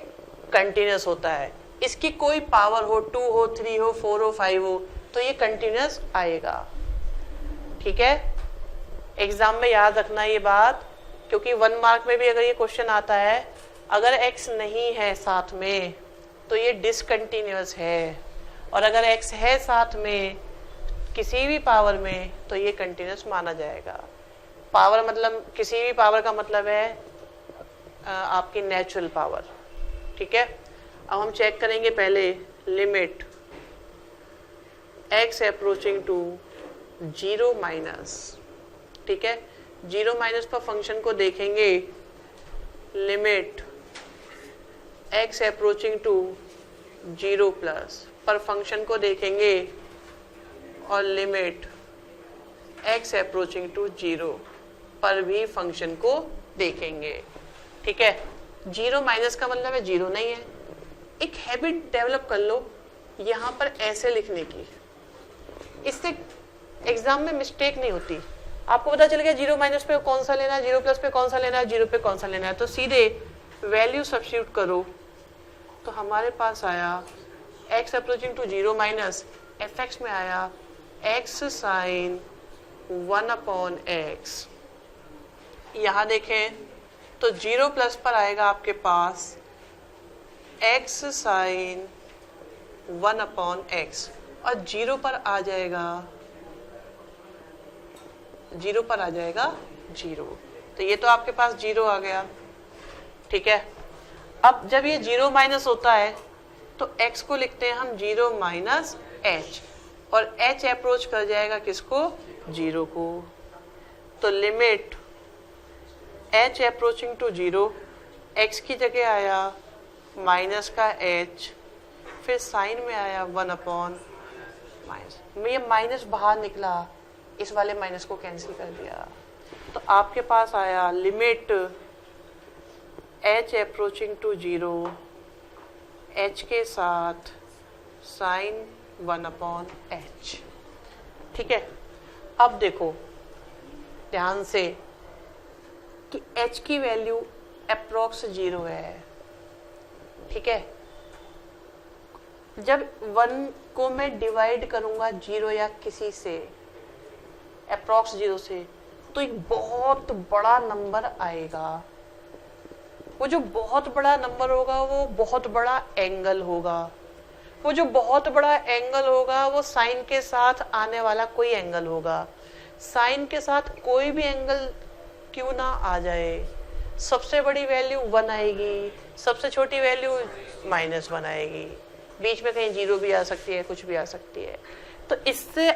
S1: कंटिन्यूअस होता है। इसकी कोई पावर हो, 2 हो, 3 हो, 4 हो, 5 हो, तो ये कंटिन्यूअस आएगा। ठीक है, एग्जाम में याद रखना ये बात, क्योंकि 1 मार्क में भी अगर ये क्वेश्चन आता है, अगर x नहीं है साथ में तो ये डिसकंटिन्यूअस है, और अगर x है साथ में किसी भी पावर में तो ये कंटिन्यूअस माना जाएगा। पावर मतलब किसी भी पावर का मतलब है आपकी नेचुरल पावर। ठीक है, अब हम चेक करेंगे पहले limit x approaching to 0 minus. ठीक है, 0 माइनस पर फंक्शन को देखेंगे, limit x approaching to 0 plus पर फंक्शन को देखेंगे, और लिमिट x अप्रोचिंग टू 0 पर भी फंक्शन को देखेंगे। ठीक है, 0 माइनस का मतलब है 0 नहीं है। एक हैबिट डेवलप कर लो यहाँ पर ऐसे लिखने की, इससे एग्जाम में मिस्टेक नहीं होती। आपको पता चल गया 0 माइनस पे कौन सा लेना है, 0 प्लस पे कौन सा लेना है, 0 पे कौन सा लेना है, तो सीधे वैल्यू सब्स्टिट्यूट करो तो हमारे पास आया x approaching to 0 minus fx में आया x साइन 1 अपॉन x। यहाँ देखें तो 0 प्लस पर आएगा आपके पास x साइन 1 अपॉन x, और 0 पर आ जाएगा 0। तो ये तो आपके पास 0 आ गया। ठीक है, अब जब ये 0 माइनस होता है तो x को लिखते हैं हम 0 माइनस h, और h अप्रोच कर जाएगा किसको, 0 को। तो limit h approaching to 0, x की जगह आया माइनस का h, फिर साइन में आया 1 अपॉन माइनस, ये माइनस बाहर निकला, इस वाले माइनस को कैंसिल कर दिया, तो आपके पास आया limit h approaching to 0, h के साथ साइन 1 अपॉन h। ठीक है, अब देखो ध्यान से कि h की वैल्यू अप्रोक्स 0 है। ठीक है, जब 1 को मैं डिवाइड करूंगा 0 या किसी से, अप्रोक्स 0 से, तो एक बहुत बड़ा नंबर आएगा। वो जो बहुत बड़ा नंबर होगा वो बहुत बड़ा एंगल होगा, वो जो बहुत बड़ा एंगल होगा वो साइन के साथ आने वाला कोई एंगल होगा। साइन के साथ कोई भी एंगल क्यों ना आ जाए, सबसे बड़ी वैल्यू 1 आएगी, सबसे छोटी वैल्यू -1 आएगी, बीच में कहीं 0 भी आ सकती है, कुछ भी आ सकती है। तो इससे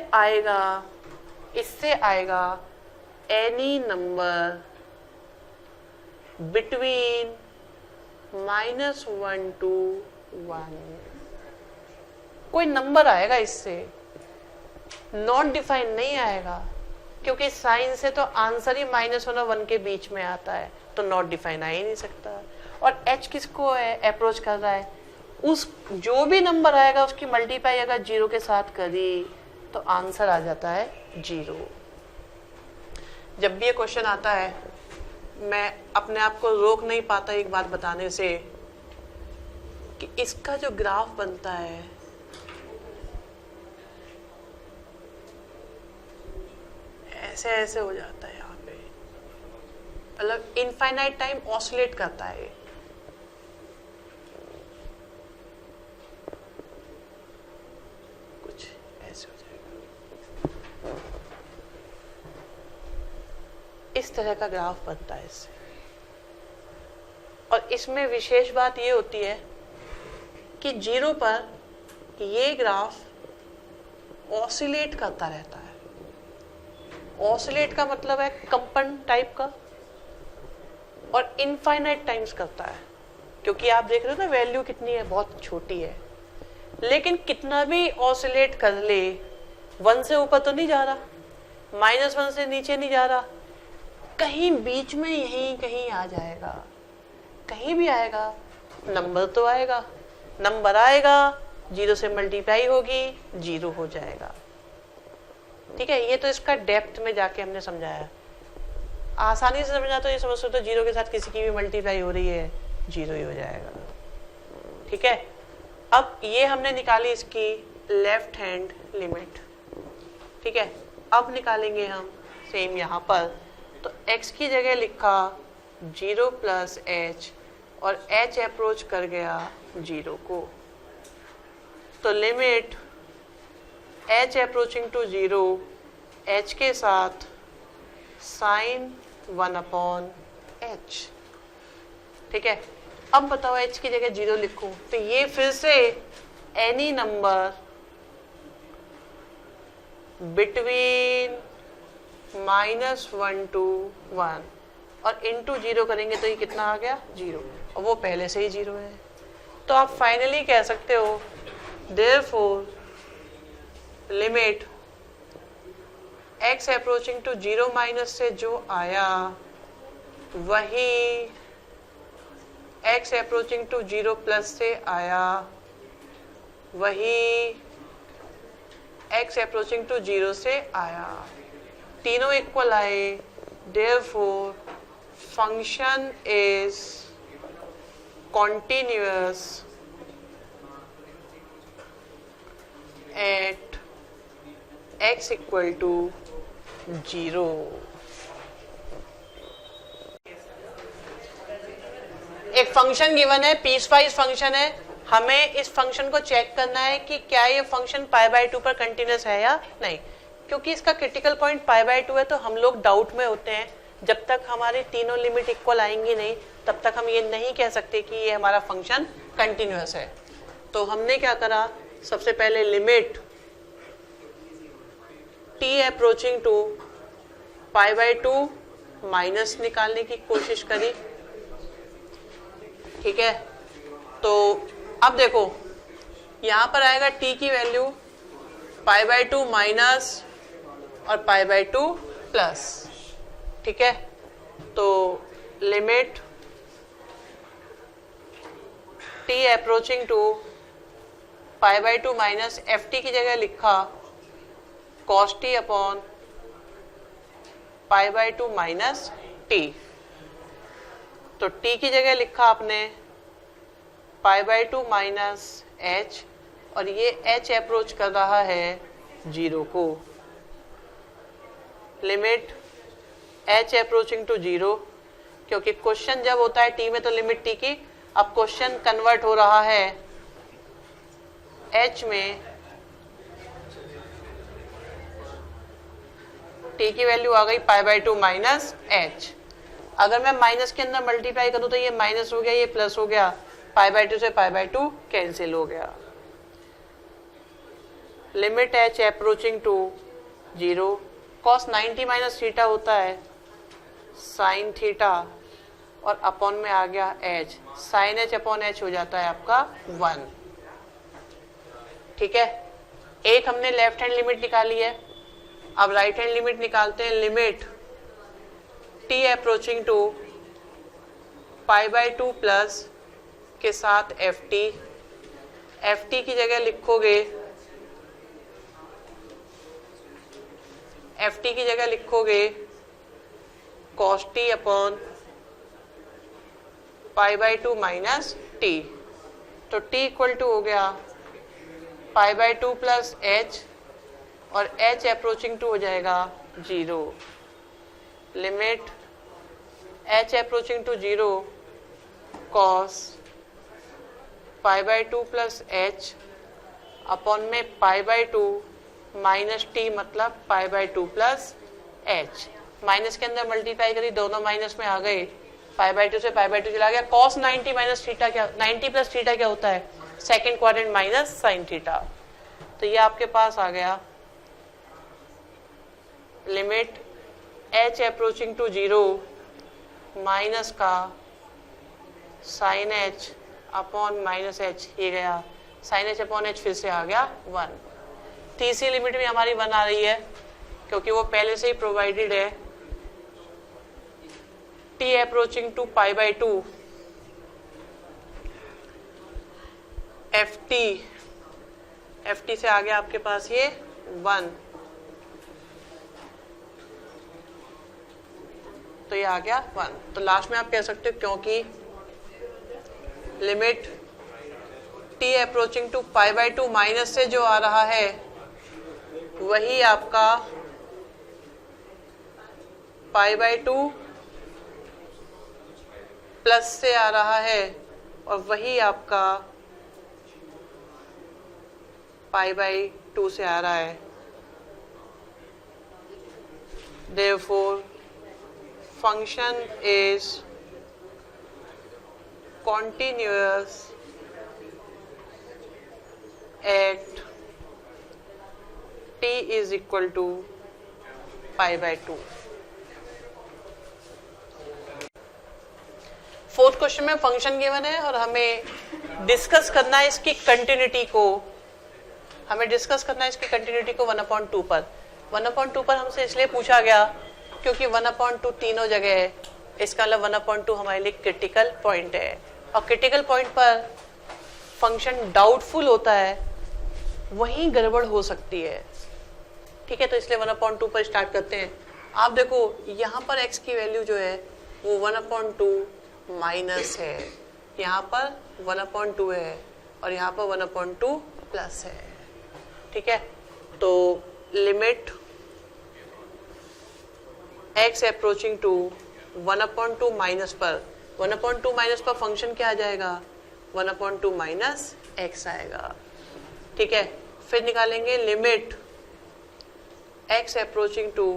S1: आएगा एनी नंबर बिटवीन -1 to 1, कोई नंबर आएगा इससे, नॉट डिफाइन नहीं आएगा, क्योंकि साइन से तो आंसर ही -1 और 1 के बीच में आता है, तो नॉट डिफाइन आ ही नहीं सकता। और h किसको है अप्रोच कर रहा है, उस जो भी नंबर आएगा उसकी मल्टीप्लाई अगर 0 के साथ करी तो आंसर आ जाता है 0। जब भी ये क्वेश्चन आता है मैं अपने आप को रोक नहीं पाता एक बात बताने से कि इसका जो ग्राफ बनता है ऐसे ऐसे हो जाता है, यहाँ पे मतलब इनफाइनाइट टाइम ऑसिलेट करता है। कुछ ऐसे हो जाएगा, इस तरह का ग्राफ बनता है इससे। और इसमें विशेष बात ये होती है कि 0 पर ये ग्राफ ऑसिलेट करता रहता है। ऑसिलेट का मतलब है कंपन टाइप का, और इनफाइनाइट टाइम्स करता है, क्योंकि आप देख रहे हो ना वैल्यू कितनी है, बहुत छोटी है, लेकिन कितना भी ऑसिलेट कर ले 1 से ऊपर तो नहीं जा रहा, -1 से नीचे नहीं जा रहा, कहीं बीच में यहीं कहीं आ जाएगा, कहीं भी आएगा, नंबर तो आएगा, नंबर आएगा 0 से मल्टीप्लाई होगी 0 हो जाएगा। ठीक है, ये तो इसका डेप्थ में जाके हमने समझाया। आसानी से समझना तो ये समझ सकते हो 0 के साथ किसी की भी मल्टीप्लाई हो रही है 0 ही हो जाएगा। ठीक है, अब ये हमने निकाली इसकी लेफ्ट हैंड लिमिट। ठीक है, अब निकालेंगे हम सेम यहाँ पर, तो x की जगह लिखा 0 प्लस h, और h अप्रोच कर गया 0 को, तो limit h approaching to 0, h के साथ साइन 1 अपॉन h। ठीक है, अब बताओ h की जगह 0 लिखूं तो ये फिर से एनी नंबर बिटवीन -1 to 1, और इनटू 0 करेंगे तो ये कितना आ गया 0, और वो पहले से ही 0 है। तो आप फाइनली कह सकते हो therefore limit x approaching to 0 minus से जो आया वही x अप्रोचिंग टू 0 प्लस से आया, वही x अप्रोचिंग टू 0 से आया, तीनों इक्वल आए। Therefore function is continuous at x equal to 0। एक फंक्शन गिवन है, पीसवाइज फंक्शन है, हमें इस फंक्शन को चेक करना है कि क्या ये फंक्शन π/2 पर कंटिन्यूअस है या नहीं। क्योंकि इसका क्रिटिकल पॉइंट π/2 है तो हम लोग डाउट में होते हैं, जब तक हमारी तीनों लिमिट इक्वल आएंगी नहीं तब तक हम ये नहीं कह सकते कि ये हमारा फंक्शन कंटिन्यूअस है। तो हमने क्या करा, सबसे पहले limit t approaching to π/2 minus निकालने की कोशिश करी। ठीक है, तो अब देखो यहां पर आएगा t की वैल्यू π/2 माइनस और π/2 प्लस। ठीक है, तो limit t approaching to π/2 minus ft की जगह लिखा cos t upon π/2 minus t। तो t की जगह लिखा आपने π/2 माइनस h और ये h अप्रोच कर रहा है 0 को। लिमिट h अप्रोचिंग टू 0, क्योंकि क्वेश्चन जब होता है t में तो लिमिट t की, अब क्वेश्चन कन्वर्ट हो रहा है h में, t की वैल्यू आ गई π/2 माइनस h। अगर मैं माइनस के अंदर मल्टीप्लाई करूं तो ये माइनस हो गया, ये प्लस हो गया, π/2 से π/2 कैंसिल हो गया। Limit h approaching to 0, cos 90 minus theta होता है साइन थीटा और अपॉन में आ गया h, sine h upon h हो जाता है आपका 1। ठीक है, एक हमने लेफ्ट हैंड लिमिट निकाली है, अब राइट हैंड लिमिट निकालते हैं। Limit t approaching to π/2 plus के साथ ft की जगह लिखोगे cos t upon π/2 minus t। तो t इक्वल टू हो गया π/2 प्लस h और h अप्रोचिंग टू हो जाएगा 0। Limit h approaching to 0 cos π/2 plus h upon में π/2 माइनस t मतलब π/2 प्लस h। माइनस के अंदर मल्टीप्लाई करी, दोनों माइनस में आ गए, π/2 से π/2 चला गया। cos 90 माइनस थीटा क्या, 90 प्लस थीटा क्या होता है, second quadrant minus sine theta. तो ये आपके पास आ गया limit h approaching to 0 minus का sine h upon minus h, ये गया साइन h अपॉन h, फिर से आ गया 1। तीसरी लिमिट में हमारी 1 आ रही है क्योंकि वो पहले से ही प्रोवाइडेड है। t अप्रोचिंग टू π/2 ft से आ गया आपके पास ये 1, तो ये आ गया 1। तो लास्ट में आप कह सकते हो क्योंकि limit t approaching to π/2 minus से जो आ रहा है वही आपका π/2 प्लस से आ रहा है और वही आपका π/2 से आ रहा है। Therefore, function is continuous at t is equal to π/2। Fourth question में फंक्शन गिवन है और हमें डिस्कस करना है इसकी कंटिन्यूटी को, 1/2 पर। 1/2 पर हमसे इसलिए पूछा गया क्योंकि 1/2 तीनों जगह है, इसका मतलब 1/2 हमारे लिए क्रिटिकल पॉइंट है और क्रिटिकल पॉइंट पर फंक्शन डाउटफुल होता है, वहीं गड़बड़ हो सकती है। ठीक है, तो इसलिए 1/2 पर स्टार्ट करते हैं। आप देखो यहाँ पर x की वैल्यू जो है वो 1/2 माइनस है, यहाँ पर 1/2 है और यहाँ पर 1/2 प्लस है। ठीक है, तो limit x approaching to 1/2 minus पर, 1/2 माइनस पर फंक्शन क्या आ जाएगा, 1/2 माइनस x आएगा। ठीक है, फिर निकालेंगे limit x approaching to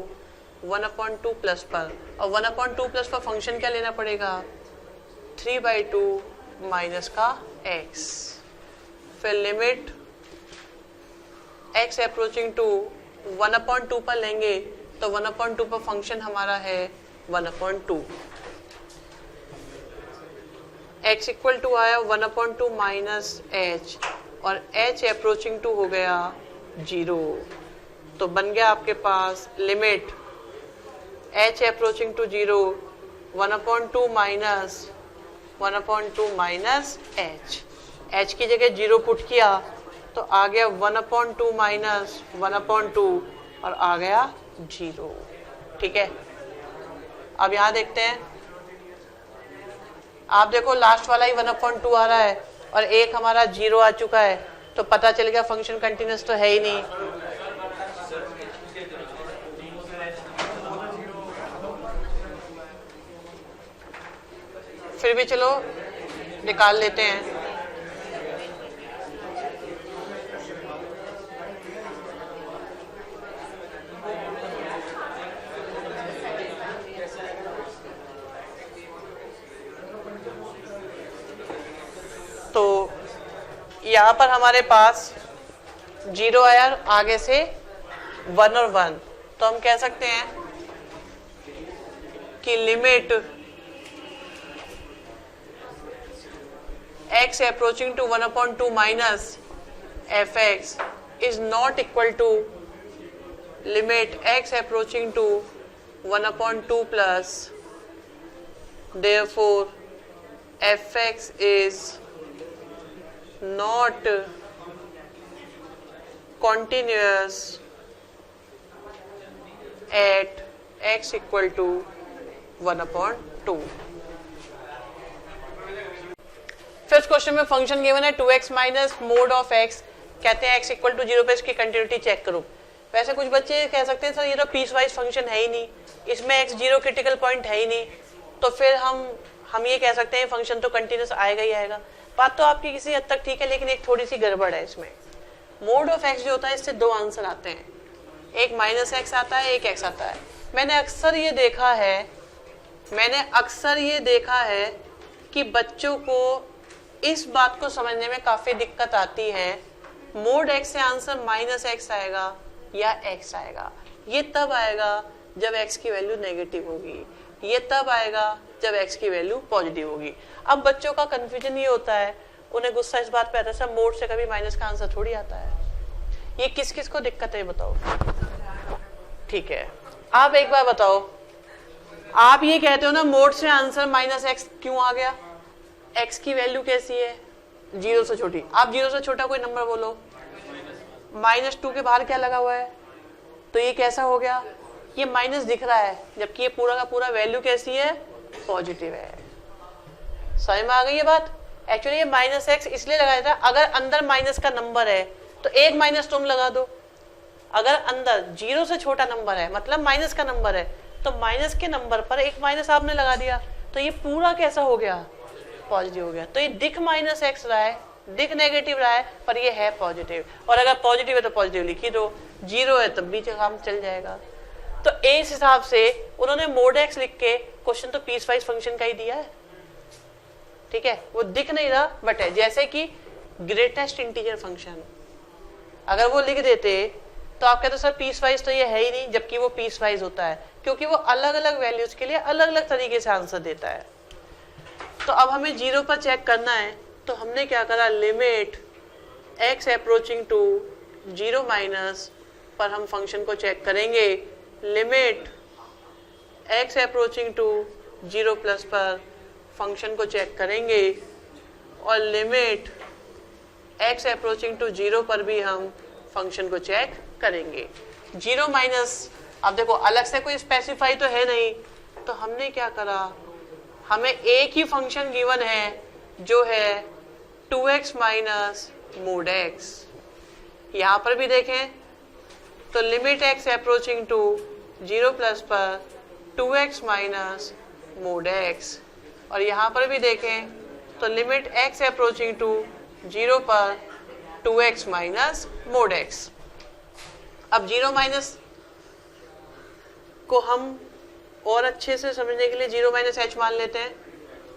S1: 1/2 plus पर, और 1/2 प्लस पर फंक्शन क्या लेना पड़ेगा, 3/2 माइनस का x, फिर लिमिट x अप्रोचिंग टू 1/2 पर लेंगे तो 1/2 पर फंक्शन हमारा है 1/2, x इक्वल टू आया 1/2 माइनस h, और h अप्रोचिंग टू हो गया 0, तो बन गया आपके पास limit h approaching to 0 1/2 minus h की जगह 0 पुट किया तो आ गया 1/2 माइनस 1/2 और आ गया 0। ठीक है, अब यहाँ देखते हैं, आप देखो लास्ट वाला ही 1/2 आ रहा है और एक हमारा 0 आ चुका है, तो पता चल गया फंक्शन कंटिन्यूस तो है ही नहीं। फिर भी चलो निकाल लेते हैं। तो यहाँ पर हमारे पास 0 आया, आगे से 1 और 1, तो हम कह सकते हैं कि limit x approaching to 1/2 minus fx is not equal to limit x approaching to 1/2 plus, therefore fx is not continuous at x equal to 1/2। First question में फंक्शन गिवन है 2x minus mode of x, कहते हैं x equal to 0 पे इसकी continuity check करो। वैसे कुछ बच्चे कह सकते हैं सर ये तो पीस वाइज फंक्शन है ही नहीं, इसमें x 0 क्रिटिकल पॉइंट है ही नहीं, तो फिर हम ये कह सकते हैं फंक्शन तो कंटिन्यूस आएगा ही आएगा। बात तो आपकी किसी हद तक ठीक है, लेकिन एक थोड़ी सी गड़बड़ है इसमें। मोड ऑफ x जो होता है इससे दो आंसर आते हैं, एक माइनस x आता है, एक x आता है। मैंने अक्सर ये देखा है कि बच्चों को इस बात को समझने में काफी दिक्कत आती है, मोड x से आंसर माइनस x आएगा या x आएगा। ये तब आएगा जब x की वैल्यू नेगेटिव होगी, ये तब आएगा जब x की वैल्यू पॉजिटिव होगी। अब बच्चों का कंफ्यूजन ये होता है, उन्हें गुस्सा इस बात पे आता है सर मोड से कभी माइनस का आंसर थोड़ी आता है। ये किस किस को दिक्कत है बताओ। ठीक है, आप एक बार बताओ, आप ये कहते हो ना मोड से आंसर माइनस x क्यों आ गया, x की वैल्यू कैसी है 0 से छोटी। आप 0 से छोटा कोई नंबर बोलो, -2 के बाहर क्या लगा हुआ है, तो ये कैसा हो गया, ये माइनस दिख रहा है, जबकि ये पूरा का पूरा वैल्यू कैसी है, पॉजिटिव है। समझ में आ गई ये बात। एक्चुअली ये -x इसलिए लगाया था, अगर अंदर माइनस का नंबर है तो एक माइनस तुम लगा दो, अगर अंदर 0 से छोटा नंबर है मतलब माइनस का नंबर है तो माइनस के नंबर पर एक माइनस आपने लगा दिया, तो ये पूरा कैसा हो गया, पॉजिटिव हो गया। तो ये दिख -x रहा है, दिख नेगेटिव रहा है, पर ये है पॉजिटिव, और अगर पॉजिटिव है तो पॉजिटिव लिखी दो, 0 है तब भी काम चल जाएगा। तो इस हिसाब से उन्होंने मोड x लिख के क्वेश्चन तो पीस वाइज फंक्शन का ही दिया है। ठीक है, वो दिख नहीं रहा बट है, जैसे कि ग्रेटेस्ट इंटीजर फंक्शन, अगर वो लिख देते तो आप कहते सर पीस वाइज तो ये है ही नहीं, जबकि वो पीस वाइज होता है, क्योंकि वो अलग अलग वैल्यूज के लिए अलग अलग तरीके से आंसर देता है। तो अब हमें 0 पर चेक करना है, तो हमने क्या करा, limit x approaching to 0 minus पर हम फंक्शन को चेक करेंगे, limit x approaching to 0 plus पर फंक्शन को चेक करेंगे, और लिमिट x अप्रोचिंग टू 0 पर भी हम फंक्शन को चेक करेंगे। 0 माइनस, अब देखो अलग से कोई स्पेसिफाई तो है नहीं, तो हमने क्या करा, हमें एक ही फंक्शन गिवन है जो है 2x माइनस मोड x। यहां पर भी देखें तो limit x approaching to 0 plus पर 2x माइनस मोड x, और यहां पर भी देखें तो लिमिट x अप्रोचिंग टू 0 पर 2x माइनस मोड x। अब 0 माइनस को हम और अच्छे से समझने के लिए 0 माइनस एच मान लेते हैं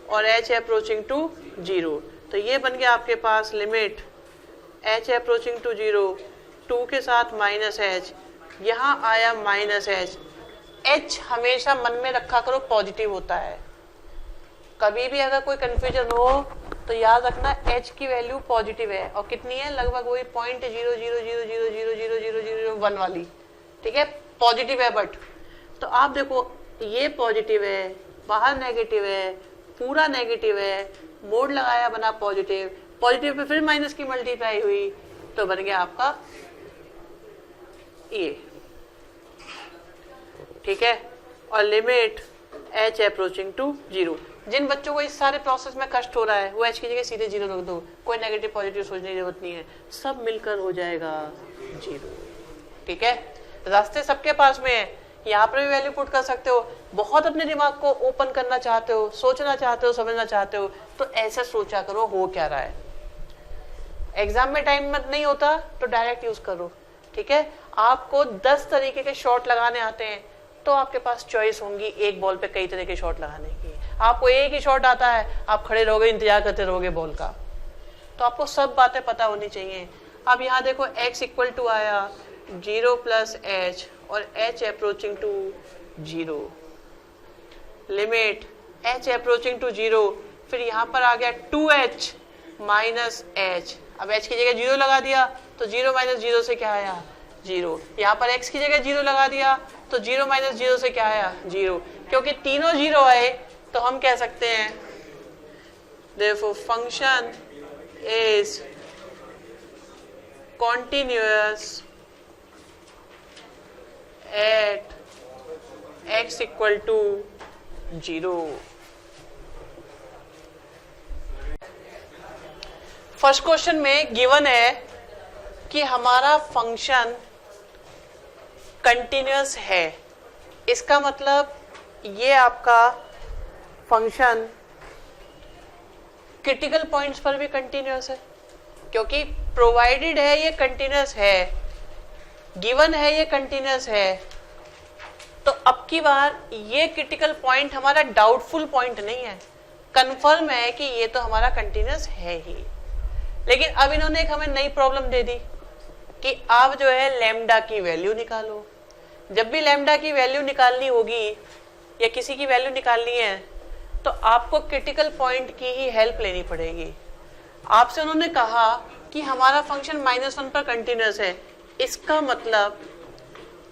S1: और h अप्रोचिंग टू 0। तो ये बन गया आपके पास लिमिट h अप्रोचिंग टू 0 2 के साथ माइनस एच, यहाँ आया माइनस एच। h हमेशा मन में रखा करो पॉजिटिव होता है, कभी भी अगर कोई कंफ्यूजन हो तो याद रखना h की वैल्यू पॉजिटिव है और कितनी है, लगभग वही 0.000000001 वाली, ठीक है, पॉजिटिव है। बट तो आप देखो ये पॉजिटिव है, बाहर नेगेटिव है, पूरा नेगेटिव है, मोड लगाया बना पॉजिटिव, पॉजिटिव पे फिर माइनस की मल्टीप्लाई हुई तो बन गया आपका ये, ठीक है। और लिमिट h अप्रोचिंग टू 0। जिन बच्चों को इस सारे प्रोसेस में कष्ट हो रहा है वो h की जगह सीधे 0 रख दो, कोई नेगेटिव पॉजिटिव सोचने की जरूरत नहीं है, सब मिलकर हो जाएगा 0, ठीक है। रास्ते सबके पास में है, यहाँ पर भी वैल्यू पुट कर सकते हो। बहुत अपने दिमाग को ओपन करना चाहते हो, सोचना चाहते हो, समझना चाहते हो तो ऐसे सोचा करो हो क्या रहा है। एग्जाम में टाइम मत नहीं होता तो डायरेक्ट यूज करो, ठीक है। आपको 10 तरीके के शॉट लगाने आते हैं तो आपके पास चॉइस होंगी एक बॉल पे कई तरह के शॉट लगाने की। आपको एक ही शॉट आता है, आप खड़े रहोगे, इंतजार करते रहोगे बॉल का, तो आपको सब बातें पता होनी चाहिए। अब यहाँ देखो x इक्वल टू आया 0 प्लस एच और h approaching to 0, limit h approaching to 0, फिर यहाँ पर आ गया 2h माइनस एच। अब h की जगह 0 लगा दिया तो 0 माइनस 0 से क्या आया 0। यहाँ पर x की जगह 0 लगा दिया तो 0 माइनस 0 से क्या आया 0। क्योंकि तीनों 0 आए तो हम कह सकते हैं therefore function is continuous at x equal to 0। First question में गिवन है कि हमारा फंक्शन कंटिन्यूअस है, इसका मतलब ये आपका फंक्शन क्रिटिकल पॉइंट्स पर भी कंटिन्यूअस है, क्योंकि प्रोवाइडेड है ये कंटिन्यूअस है, गिवन है ये कंटिन्यूअस है। तो अब की बार ये क्रिटिकल पॉइंट हमारा डाउटफुल पॉइंट नहीं है, कंफर्म है कि ये तो हमारा कंटिन्यूअस है ही। लेकिन अब इन्होंने एक हमें नई प्रॉब्लम दे दी कि आप जो है लैम्डा की वैल्यू निकालो। जब भी लैम्डा की वैल्यू निकालनी होगी या किसी की वैल्यू निकालनी है तो आपको क्रिटिकल पॉइंट की ही हेल्प लेनी पड़ेगी। आपसे उन्होंने कहा कि हमारा फंक्शन -1 पर कंटिन्यूअस है, इसका मतलब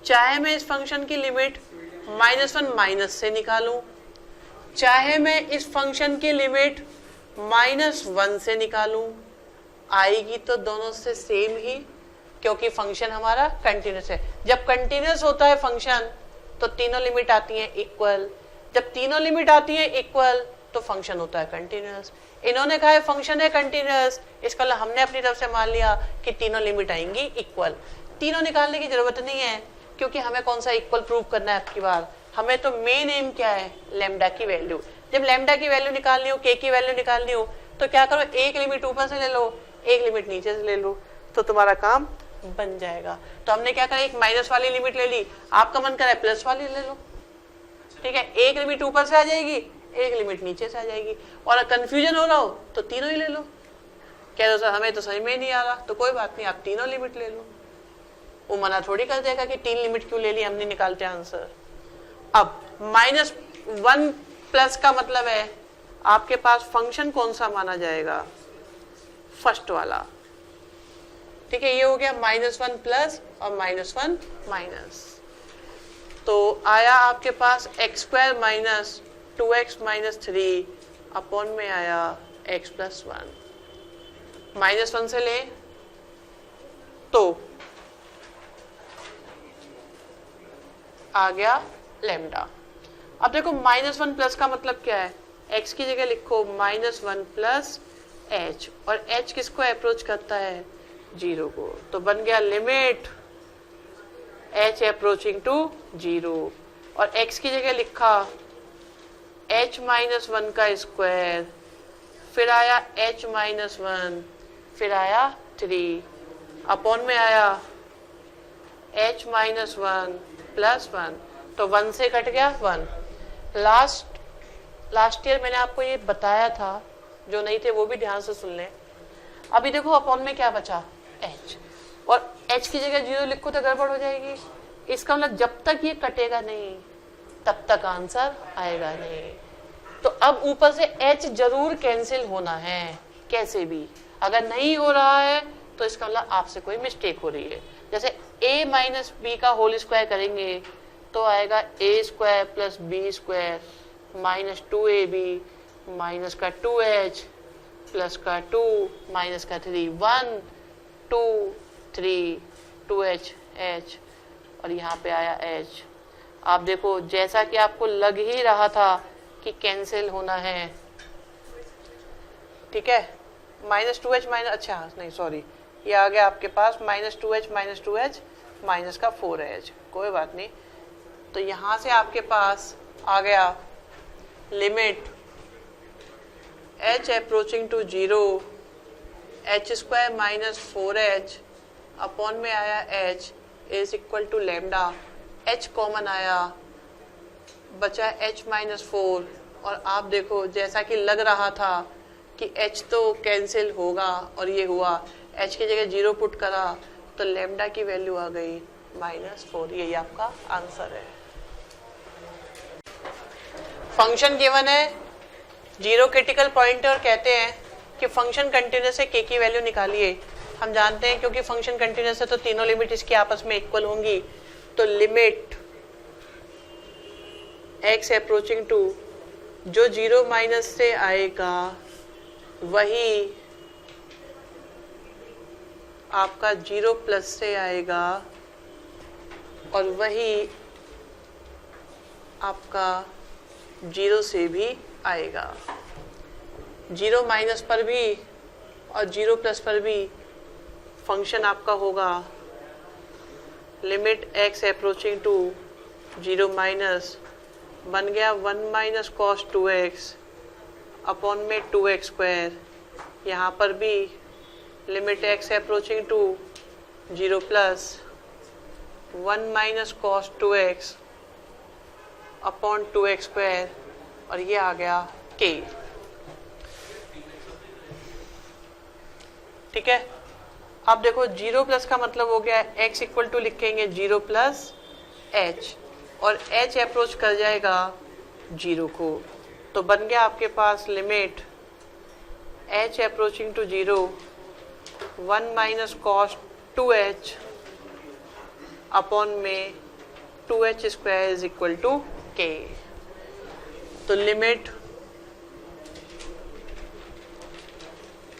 S1: चाहे मैं इस फंक्शन की लिमिट -1 माइनस से निकालूं, चाहे मैं इस फंक्शन की लिमिट -1 से निकालूं, आएगी तो दोनों से सेम ही, क्योंकि फंक्शन हमारा कंटिन्यूअस है। जब कंटिन्यूअस होता है फंक्शन तो तीनों लिमिट आती हैं इक्वल, जब तीनों लिमिट आती हैं इक्वल तो फंक्शन होता है कंटिन्यूअस। इन्होंने कहा है फंक्शन है कंटिन्यूअस, इसका मतलब हमने अपनी तरफ से मान लिया कि तीनों लिमिट आएंगी इक्वल। तीनों निकालने की जरूरत नहीं है, क्योंकि हमें कौन सा इक्वल प्रूव करना है आपकी बार, हमें तो मेन एम क्या है, लैम्डा की वैल्यू। जब लैम्डा की वैल्यू निकालनी हो, के की वैल्यू निकालनी हो तो क्या करो, एक लिमिट ऊपर से ले लो, एक लिमिट नीचे से ले लो, तो तुम्हारा काम बन जाएगा। तो हमने क्या करा, एक माइनस वाली लिमिट ले ली, आपका मन कर रहा है प्लस वाली ले लो, ठीक है, एक लिमिट ऊपर से आ जाएगी, एक लिमिट नीचे से आ जाएगी। और कंफ्यूजन हो रहा हो तो तीनों ही ले लो, कह दो सर हमें तो समझ में नहीं आ रहा, तो कोई बात नहीं, आप तीनों लिमिट ले लो, वो मना थोड़ी कर देगा कि 3 लिमिट क्यों ले ली, हम नहीं निकालते आंसर। अब -1 प्लस का मतलब है आपके पास फंक्शन कौन सा माना जाएगा, फर्स्ट वाला, ठीक है। ये हो गया -1 प्लस और -1 माइनस, तो आया आपके पास x² minus 2x minus 3 upon में आया x प्लस 1। -1 से ले तो आ गया लैम्डा। अब देखो -1 प्लस का मतलब क्या है, x की जगह लिखो -1 प्लस h, और h किसको अप्रोच करता है, 0 को, तो बन गया लिमिट h अप्रोचिंग टू 0, और x की जगह लिखा h माइनस 1 का स्क्वायर, फिर आया h माइनस 1, फिर आया 3 अपॉन में आया h माइनस 1 प्लस 1। तो 1 से कट गया 1। लास्ट ईयर मैंने आपको ये बताया था, जो नहीं थे वो भी ध्यान से सुन लें। अभी देखो अपॉन में क्या बचा, h, और h की जगह 0 लिखो तो गड़बड़ हो जाएगी। इसका मतलब जब तक ये कटेगा नहीं तब तक आंसर आएगा नहीं। तो अब ऊपर से h जरूर कैंसिल होना है कैसे भी। अगर नहीं हो रहा है तो इसका मतलब आपसे कोई मिस्टेक हो रही है। जैसे a माइनस बी का होल स्क्वायर करेंगे तो आएगा a square plus b square minus 2ab minus का 2h प्लस का 2 माइनस का 3, 1 2 3 2h h, और यहाँ पे आया h। आप देखो जैसा कि आपको लग ही रहा था कि कैंसिल होना है, ठीक है। माइनस 2h माइनस, अच्छा नहीं सॉरी, ये आ गया आपके पास माइनस 2h माइनस का 4h, कोई बात नहीं। तो यहाँ से आपके पास आ गया limit h approaching to 0 h square minus 4h upon में आया h is equal to lambda, h common आया, बचा h माइनस 4। और आप देखो जैसा कि लग रहा था कि h तो कैंसिल होगा और ये हुआ, h की जगह 0 पुट करा तो लैम्डा की वैल्यू आ गई -4। यही आपका आंसर है। फंक्शन गिवन है, 0 क्रिटिकल पॉइंट, और कहते हैं कि फंक्शन कंटिन्यूअस है, k की वैल्यू निकालिए। हम जानते हैं क्योंकि फंक्शन कंटिन्यूअस है तो तीनों लिमिट इसकी आपस में इक्वल होंगी। तो लिमिट x अप्रोचिंग टू, जो 0 माइनस से आएगा वही आपका 0 प्लस से आएगा, और वही आपका 0 से भी आएगा। 0 माइनस पर भी और 0 प्लस पर भी फंक्शन आपका होगा limit x approaching to 0 minus, बन गया 1 माइनस कॉस 2x अपॉन में 2x स्क्वायर। यहाँ पर भी limit x approaching to 0 plus 1 minus cos 2x upon 2x square, और ये आ गया k, ठीक है। अब देखो 0 प्लस का मतलब हो गया x इक्वल टू लिखेंगे 0 प्लस h, और h अप्रोच कर जाएगा 0 को, तो बन गया आपके पास limit h approaching to 0 1 minus cos 2h upon में 2h square is equal to k। तो लिमिट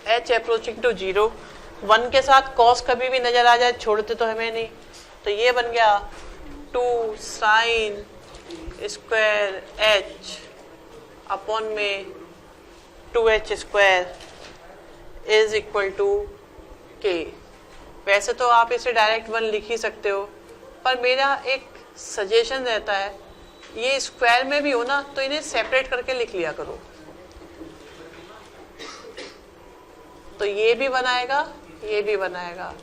S1: h अप्रोचिंग टू 0, 1 के साथ cos कभी भी नजर आ जाए छोड़ते तो हमें नहीं, तो ये बन गया 2 साइन स्क्वायर h अपॉन में 2h square is equal to k। वैसे तो आप इसे डायरेक्ट 1 लिख ही सकते हो, पर मेरा एक सजेशन रहता है ये स्क्वायर में भी हो ना तो इन्हें सेपरेट करके लिख लिया करो, तो ये भी बनाएगा ये भी बनाएगा।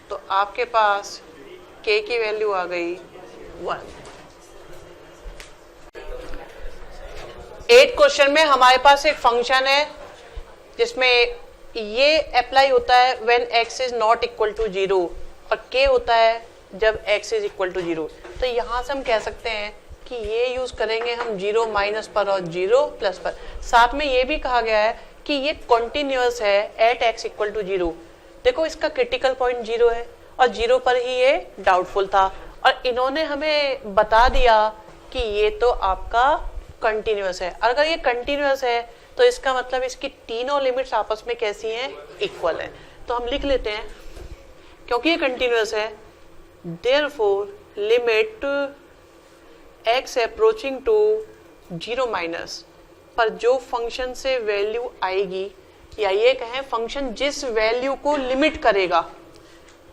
S1: तो आपके पास k की वैल्यू आ गई 1। 8 क्वेश्चन में हमारे पास एक फंक्शन है जिसमें ये अप्लाई होता है when x is not equal to 0 और k होता है जब x इज इक्वल टू 0। तो यहाँ से हम कह सकते हैं कि ये यूज करेंगे हम 0 माइनस पर और 0 प्लस पर। साथ में ये भी कहा गया है कि ये कॉन्टिन्यूअस है एट x इक्वल टू 0। देखो इसका क्रिटिकल पॉइंट 0 है और 0 पर ही ये डाउटफुल था, और इन्होंने हमें बता दिया कि ये तो आपका कंटिन्यूअस है। अगर ये कंटिन्यूअस है तो इसका मतलब इसकी तीनों लिमिट्स आपस में कैसी हैं, इक्वल है। तो हम लिख लेते हैं क्योंकि ये कंटिन्यूअस है, therefore limit x approaching to 0 minus पर जो फंक्शन से वैल्यू आएगी, या ये कहें फंक्शन जिस वैल्यू को लिमिट करेगा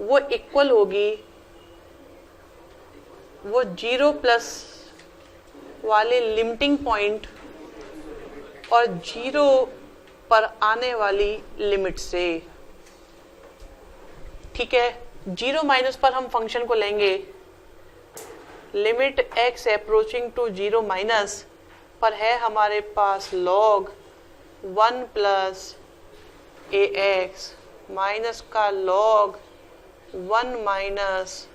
S1: वो इक्वल होगी वो 0 प्लस वाले लिमिटिंग पॉइंट और 0 पर आने वाली लिमिट से। ठीक है, 0 माइनस पर हम फंक्शन को लेंगे limit x approaching to 0 minus पर है हमारे पास log 1 प्लस ax माइनस का log 1 माइनस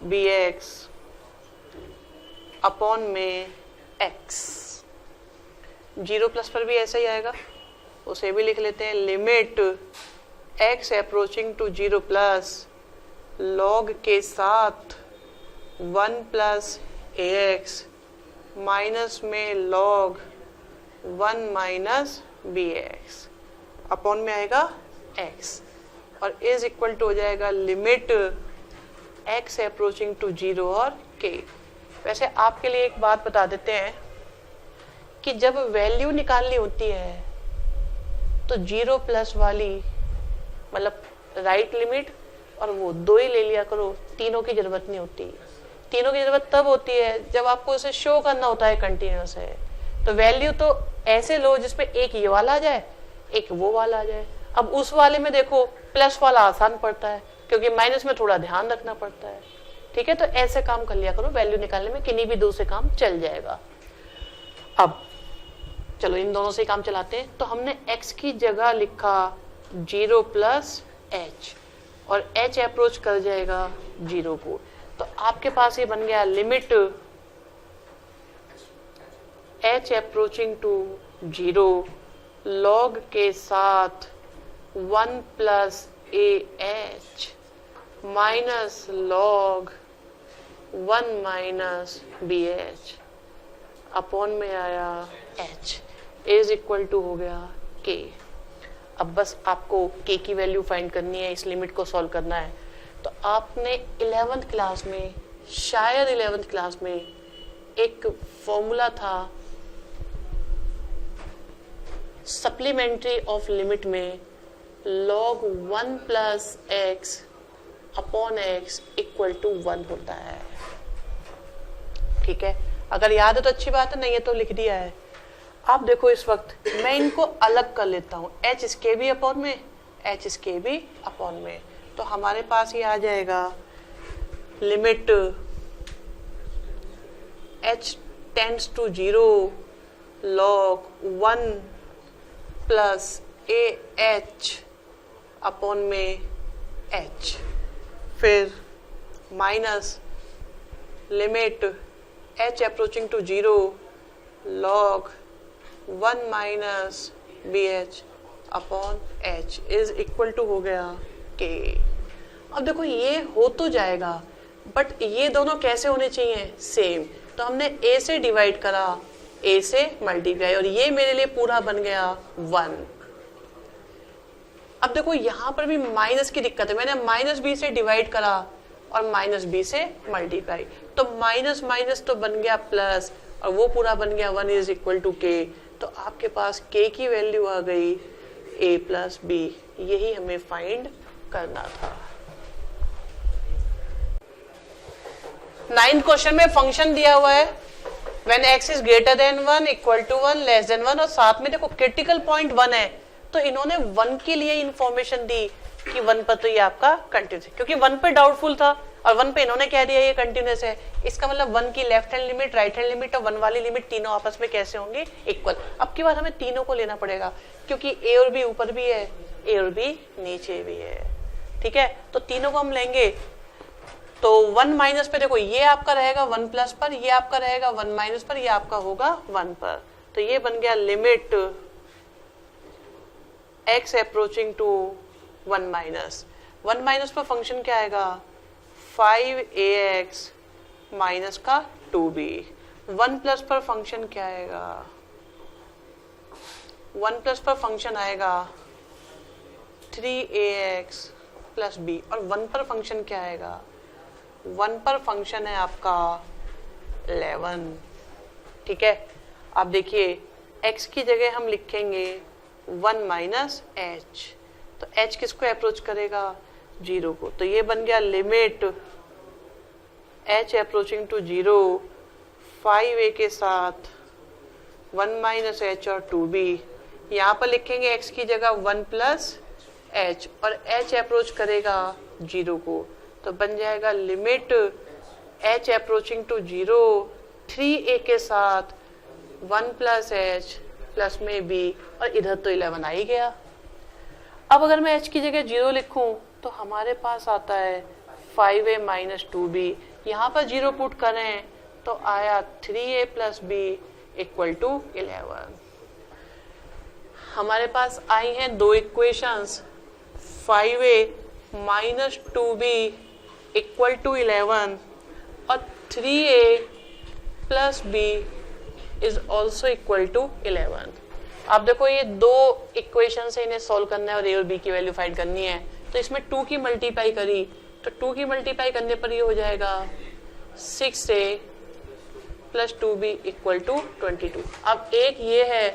S1: bx अपॉन में x। 0 प्लस पर भी ऐसा ही आएगा, उसे भी लिख लेते हैं। Limit x approaching to 0 plus log के साथ 1 प्लस ax माइनस में log 1 माइनस bx अपॉन में आएगा x और इज इक्वल टू हो जाएगा लिमिट x अप्रोचिंग टू 0 और k। वैसे आपके लिए एक बात बता देते हैं कि जब वैल्यू निकालनी होती है तो 0 प्लस वाली मतलब राइट लिमिट और वो दो ही ले लिया करो, तीनों की जरूरत नहीं होती। तीनों की जरूरत तब होती है जब आपको उसे शो करना होता है कंटिन्यूअस है, तो वैल्यू तो ऐसे लो जिसपे एक ये वाला आ जाए एक वो वाला आ जाए। अब उस वाले में देखो प्लस वाला आसान पड़ता है क्योंकि माइनस में थोड़ा ध्यान रखना पड़ता है, ठीक है। तो ऐसे काम कर लिया करो, वैल्यू निकालने में किन्हीं भी दो से काम चल जाएगा। अब चलो इन दोनों से काम चलाते हैं। तो हमने x की जगह लिखा 0 प्लस h और h अप्रोच कर जाएगा 0 को, तो आपके पास ये बन गया limit h approaching to 0 log के साथ 1 plus ah minus log 1 minus bh upon में आया h इज इक्वल टू हो गया k। अब बस आपको k की वैल्यू फाइंड करनी है, इस लिमिट को सॉल्व करना है। तो आपने 11th क्लास में, शायद 11th क्लास में एक फॉर्मूला था सप्लीमेंट्री ऑफ लिमिट में log 1 plus x upon x equal to 1 होता है, ठीक है। अगर याद है तो अच्छी बात है, नहीं है तो लिख दिया है। आप देखो इस वक्त मैं इनको अलग कर लेता हूँ, h इसके भी अपॉन में h इसके भी अपॉन में, तो हमारे पास ये आ जाएगा limit h tends to 0 log 1 plus ah upon में h, फिर minus limit h approaching to 0 log 1 minus bh upon h is equal to हो गया k। अब देखो ये हो तो जाएगा बट ये दोनों कैसे होने चाहिए, सेम। तो हमने a से डिवाइड करा, a से मल्टीप्लाई, और ये मेरे लिए पूरा बन गया 1। अब देखो यहाँ पर भी माइनस की दिक्कत है, मैंने माइनस b से डिवाइड करा और माइनस b से मल्टीप्लाई, तो माइनस माइनस तो बन गया प्लस और वो पूरा बन गया 1 इज इक्वल टू k। तो आपके पास k की वैल्यू आ गई a प्लस b, यही हमें फाइंड करना था। 9th क्वेश्चन में फंक्शन दिया हुआ है when x is greater than 1 equal to 1 less than 1, और साथ में देखो क्रिटिकल पॉइंट 1 है, तो इन्होंने 1 के लिए इंफॉर्मेशन दी कि 1 पर तो ये आपका कंटिन्यूस है, क्योंकि 1 पे डाउटफुल था और 1 पे इन्होंने कह दिया ये कंटिन्यूस है। इसका मतलब 1 की left hand limit, right hand limit और 1 वाली लिमिट तीनों आपस में कैसे होंगे, इक्वल। अब की बात हमें तीनों को लेना पड़ेगा क्योंकि a और b ऊपर भी है, a और b नीचे भी है, ठीक है। तो तीनों को हम लेंगे, तो 1 माइनस पे देखो ये आपका रहेगा 1 प्लस पर, ये आपका रहेगा 1 माइनस पर, ये आपका होगा 1 पर, तो ये बन गया limit x approaching to 1 minus. 1 minus पर फंक्शन क्या आएगा 5ax माइनस का 2b। 1 प्लस पर फंक्शन क्या आएगा, 1 प्लस पर फंक्शन आएगा 3ax प्लस b, और 1 पर फंक्शन क्या आएगा, 1 पर फंक्शन है आपका 11, ठीक है। आप देखिए x की जगह हम लिखेंगे 1 माइनस h, तो h किसको अप्रोच करेगा 0 को, तो ये बन गया limit h approaching to 0 5a के साथ 1 माइनस h और 2b। यहाँ पर लिखेंगे x की जगह 1 प्लस h और h अप्रोच करेगा 0 को, तो बन जाएगा limit h approaching to 0, 3a के साथ 1 प्लस एच प्लस में b, और इधर तो 11 आ ही गया। अब अगर मैं h की जगह 0 लिखूं तो हमारे पास आता है 5a माइनस 2b, यहाँ पर 0 पुट करें तो आया 3a plus b equal to 11। हमारे पास आई हैं दो equations, 5a minus 2b equal to 11 और 3a plus b is also equal to 11। आप देखो ये दो इक्वेशन से इन्हें सॉल्व करना है और a और b की वैल्यू फाइंड करनी है, तो इसमें 2 की मल्टीप्लाई करी तो 2 की मल्टीप्लाई करने पर ये हो जाएगा 6a plus 2b equal to 22। अब एक ये है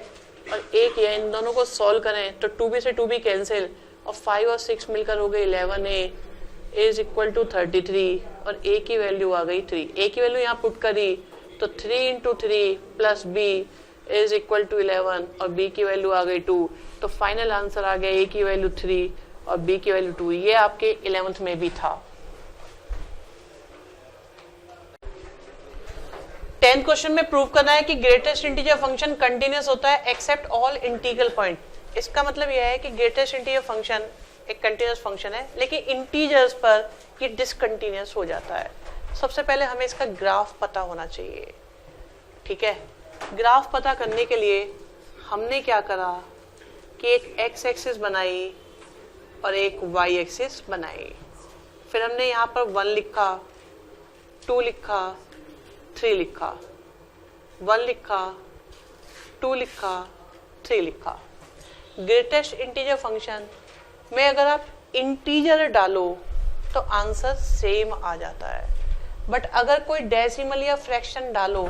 S1: और एक ये, इन दोनों को सॉल्व करें तो 2b से 2b कैंसिल और 5 और 6 मिलकर हो गए 11a इज इक्वल टू 33 और a की वैल्यू आ गई 3। a की वैल्यू यहाँ पुट करी तो 3 into 3 plus b is equal to 11 और b की वैल्यू आ गई 2। तो फाइनल आंसर आ गया a की वैल्यू 3 और b की वैल्यू 2। ये आपके 11th में भी था। 10th क्वेश्चन में प्रूव करना है कि ग्रेटेस्ट इंटीजर फंक्शन कंटिन्यूअस होता है एक्सेप्ट ऑल इंटीग्रल पॉइंट। इसका मतलब यह है कि ग्रेटेस्ट इंटीजर फंक्शन एक कंटिन्यूअस फंक्शन है, लेकिन इंटीजर्स पर ये डिसकंटिन्यूअस हो जाता है। सबसे पहले हमें इसका ग्राफ पता होना चाहिए, ठीक है। ग्राफ पता करने के लिए हमने क्या करा कि एक एक्स एक्सिस बनाई और एक वाई एक्सिस बनाई। फिर हमने यहाँ पर 1 लिखा, 2 लिखा, 3 लिखा, 1 लिखा, 2 लिखा, 3 लिखा। ग्रेटेस्ट इंटीजर फंक्शन में अगर आप इंटीजर डालो तो आंसर सेम आ जाता है, बट अगर कोई डेसिमल या फ्रैक्शन डालो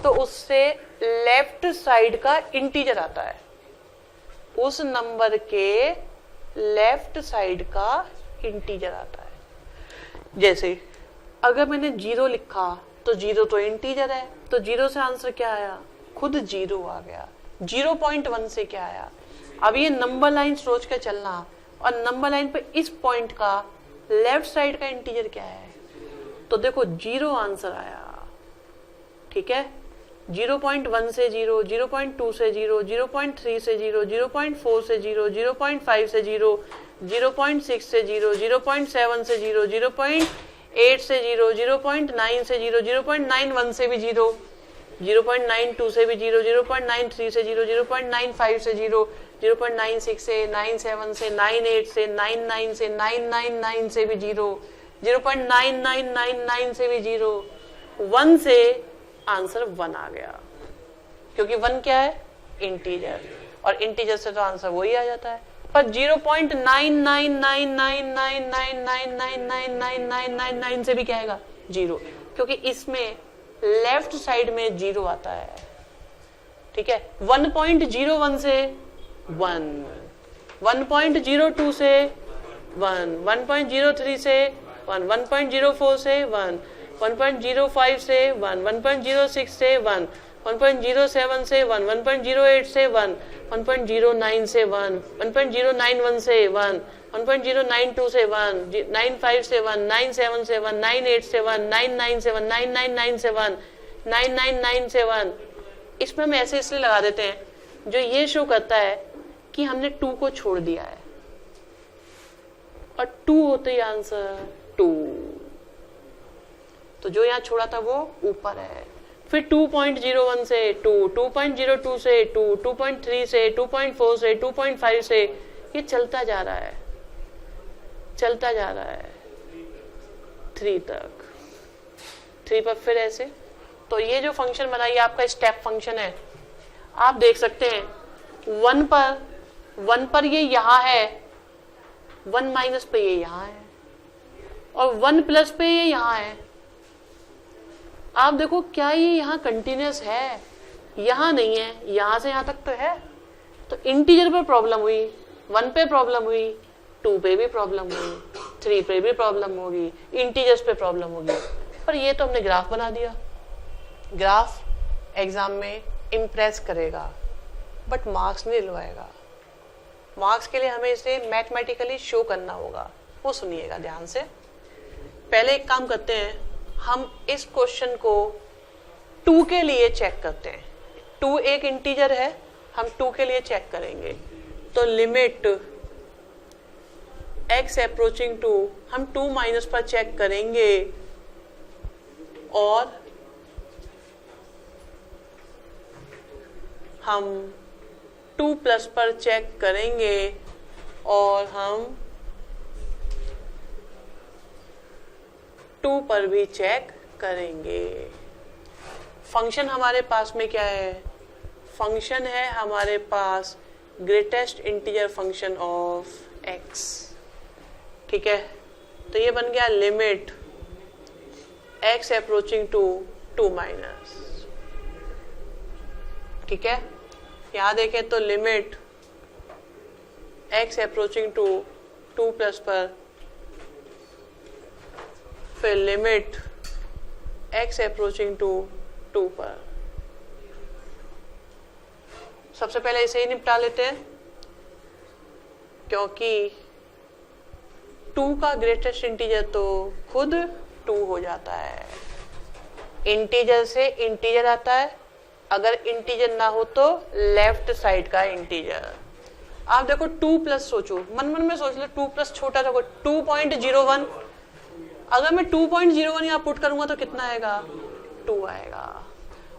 S1: तो उससे लेफ्ट साइड का इंटीजर आता है, उस नंबर के लेफ्ट साइड का इंटीजर आता है। जैसे अगर मैंने 0 लिखा तो 0 तो इंटीजर है, तो 0 से आंसर क्या आया, खुद 0 आ गया। 0.1 से क्या आया, अब ये नंबर लाइन सोच कर चलना, और नंबर लाइन पे इस पॉइंट का लेफ्ट साइड का इंटीजर क्या है, तो देखो 0 आंसर आया, ठीक है। 0.1 से 0, 0.2 से 0, 0.3 से 0, 0.4 से 0, 0.5 से 0, 0.6 से 0, 0.7 से 0, 0.8 से 0, 0.9 से 0, 0.91 से भी 0, 0.92 से भी 0, 0.93 से 0, 0.95 से 0, 0.96 से 97 से 98 से 99 से 999 से भी 0, 0.9999 से भी 0, 1 से आंसर 1 आ गया, क्योंकि 1 क्या है, इंटीजर, और इंटीजर से तो आंसर वही आ जाता है। पर 0.999999999999 से भी क्या आएगा, 0, क्योंकि इसमें लेफ्ट साइड में 0 आता है, ठीक है। 1.01 से 1, 1.02 से 1, 1.03 से 1, 1.04 से 1, 1.05 से 1, 1.06 से 1, 1.07 से 1, 1.08 से 1, 1.09 से 1, 1.091 से 1, 1.092 से 1, 95 से 1, 97 से 1, 98 से 1, 99 से 1, 999 से 1, 999 से 1। इसमें हम ऐसे इसलिए लगा देते हैं जो ये शो करता है कि हमने 2 को छोड़ दिया है, और 2 होते ही आंसर 2, तो जो यहाँ छोड़ा था वो ऊपर है। फिर 2.01 से 2, 2.02 से 2, 2.3 से 2.4 से 2.5 से, ये चलता जा रहा है, चलता जा रहा है 3 तक, 3 पर फिर ऐसे। तो ये जो फंक्शन बना ये आपका स्टेप फंक्शन है। आप देख सकते हैं 1 पर ये यहाँ है, 1 माइनस पे ये यहाँ है, और 1 प्लस पे ये यहाँ है। आप देखो क्या ये यहाँ कंटिन्यूअस है, यहाँ नहीं है, यहाँ से यहाँ तक तो है। तो इंटीजर पर प्रॉब्लम हुई, 1 पे प्रॉब्लम हुई, 2 पे भी प्रॉब्लम हुई, 3 पे भी प्रॉब्लम होगी, इंटीजर्स पे प्रॉब्लम होगी। पर ये तो हमने ग्राफ बना दिया। ग्राफ एग्जाम में इम्प्रेस करेगा बट मार्क्स नहीं दिलवाएगा। मार्क्स के लिए हमें इसे मैथमेटिकली शो करना होगा। वो सुनिएगा ध्यान से। पहले एक काम करते हैं, हम इस क्वेश्चन को 2 के लिए चेक करते हैं। 2 एक इंटीजर है, हम 2 के लिए चेक करेंगे। तो लिमिट x अप्रोचिंग 2, हम 2 माइनस पर चेक करेंगे और हम 2 प्लस पर चेक करेंगे और हम 2 पर भी चेक करेंगे। फंक्शन हमारे पास में क्या है? फंक्शन है हमारे पास greatest integer function of x। ठीक है, तो ये बन गया limit x approaching to 2 minus. ठीक है, यहां देखें तो limit x approaching to 2 plus पर, फिर लिमिट x अप्रोचिंग टू 2 पर। सबसे पहले इसे ही निपटा लेते हैं, क्योंकि 2 का ग्रेटेस्ट इंटीजर तो खुद 2 हो जाता है। इंटीजर से इंटीजर आता है, अगर इंटीजर ना हो तो लेफ्ट साइड का इंटीजर। आप देखो 2 प्लस सोचो, मन मन में सोच लो 2 प्लस छोटा देखो 2.01। अगर मैं 2.01 यहाँ पुट करूंगा तो कितना आएगा? 2 आएगा।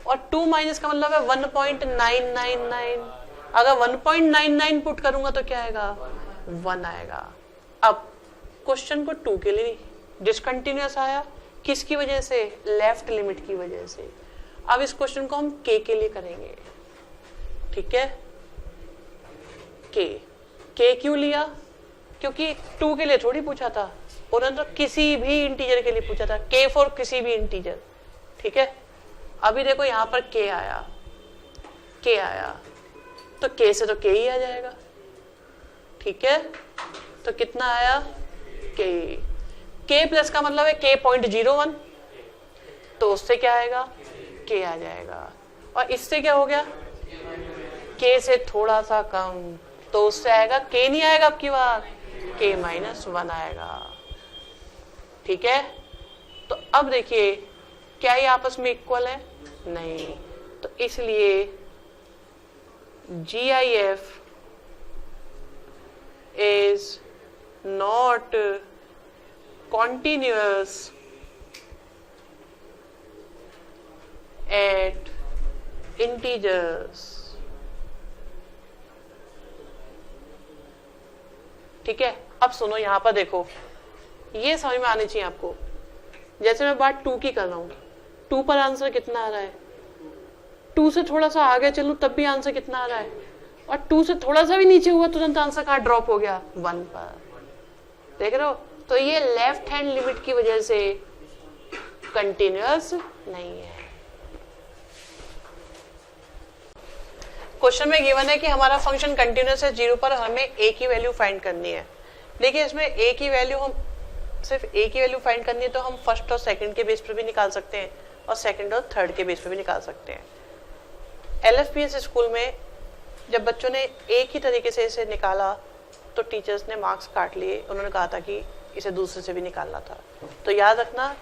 S1: और 2 माइनस का मतलब है 1.999। अगर 1.99 पुट करूंगा तो क्या आएगा? 1 आएगा। अब क्वेश्चन को 2 के लिए डिसकंटिन्यूअस आया, किसकी वजह से? लेफ्ट लिमिट की वजह से। अब इस क्वेश्चन को हम k के लिए करेंगे। ठीक है, k क्यों लिया? क्योंकि 2 के लिए थोड़ी पूछा था, उन्होंने तो किसी भी इंटीजर के लिए पूछा था, k फॉर किसी भी इंटीजर। ठीक है, अभी देखो यहां पर k आया, तो k से तो k ही आ जाएगा। ठीक है, तो कितना आया? k प्लस का मतलब है k.01, तो उससे क्या आएगा? k आ जाएगा। और इससे क्या हो गया? k से थोड़ा सा कम, तो उससे आएगा k नहीं आएगा, अब की बार k-1 आएगा। ठीक है, तो अब देखिए क्या ये आपस में इक्वल है? नहीं, तो इसलिए GIF is not continuous at integers। ठीक है, अब सुनो, यहां पर देखो, ये समझ में आनी चाहिए आपको। जैसे मैं बात 2 की कर रहा हूं, 2 पर आंसर कितना आ रहा है? 2 से थोड़ा सा आगे चलूं तब भी आंसर कितना आ रहा है? और 2 से थोड़ा सा भी नीचे हुआ तुरंत आंसर कहां ड्रॉप हो गया? 1 पर। देख रहे हो, तो ये लेफ्ट हैंड लिमिट की वजह से कंटिन्यूअस नहीं है। क्वेश्चन में गिवन है कि हमारा फंक्शन कंटिन्यूअस है 0 पर, हमें a की वैल्यू फाइंड करनी है। देखिए इसमें a की वैल्यू, हम सिर्फ a की वैल्यू फाइंड करनी है तो हम फर्स्ट और सेकंड के बेस पर भी निकाल सकते हैं और सेकंड और थर्ड के बेस पर भी निकाल सकते हैं। LFPS स्कूल में जब बच्चों ने एक ही तरीके से इसे निकाला तो टीचर्स ने मार्क्स काट लिए, उन्होंने कहा था कि इसे दूसरे से भी निकालना था। तो याद रखना,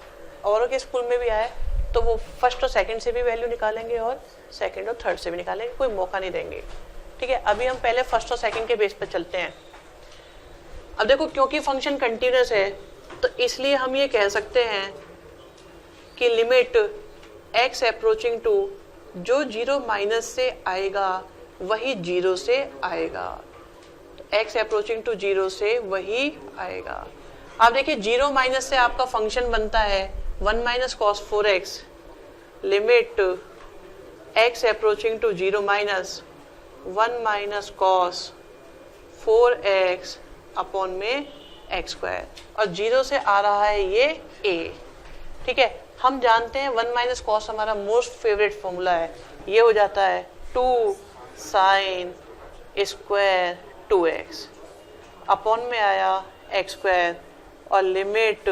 S1: औरों के स्कूल में भी आए तो वो फर्स्ट और सेकंड से भी वैल्यू निकालेंगे और सेकंड और थर्ड से भी निकालेंगे, कोई मौका नहीं देंगे। ठीक है, अभी हम पहले फर्स्ट और सेकंड के बेस पर चलते हैं। अब देखो, क्योंकि फंक्शन कंटिन्यूअस है तो इसलिए हम ये कह सकते हैं कि लिमिट x अप्रोचिंग टू, जो 0 माइनस से आएगा वही 0 से आएगा। तो x अप्रोचिंग टू 0 से वही आएगा। आप देखिए 0 माइनस से आपका फंक्शन बनता है 1 minus cos 4x, limit x approaching to 0 minus 1 minus cos 4x upon में x स्क्वायर, और 0 से आ रहा है ये a। ठीक है, हम जानते हैं 1 माइनस कॉस हमारा मोस्ट फेवरेट फॉर्मूला है, ये हो जाता है 2 साइन स्क्वायर 2x अपॉन में आया x स्क्वायर, और limit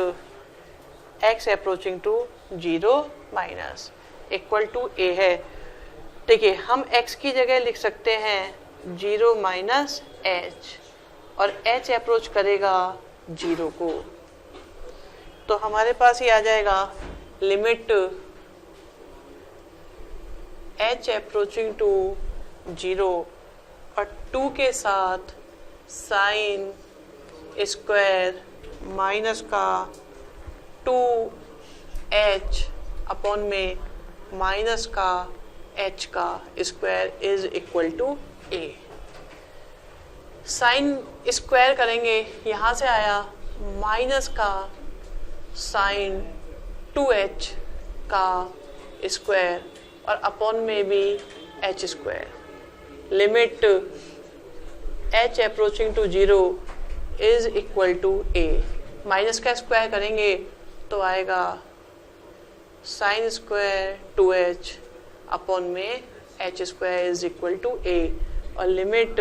S1: x approaching to 0 minus equal to a है। देखिए हम x की जगह लिख सकते हैं 0 माइनस h, और h अप्रोच करेगा 0 को, तो हमारे पास ये आ जाएगा लिमिट h अप्रोचिंग टू 0 और 2 के साथ साइन स्क्वायर माइनस का 2h अपॉन में माइनस का h का square is equal to a। Sine square करेंगे, यहाँ से आया माइनस का साइन 2h का स्क्वायर और अपॉन में भी h square. Limit h approaching to 0 is equal to a। Minus का स्क्वायर करेंगे तो आएगा साइन स्क्वायर 2h अपॉन में h square is equal to a और लिमिट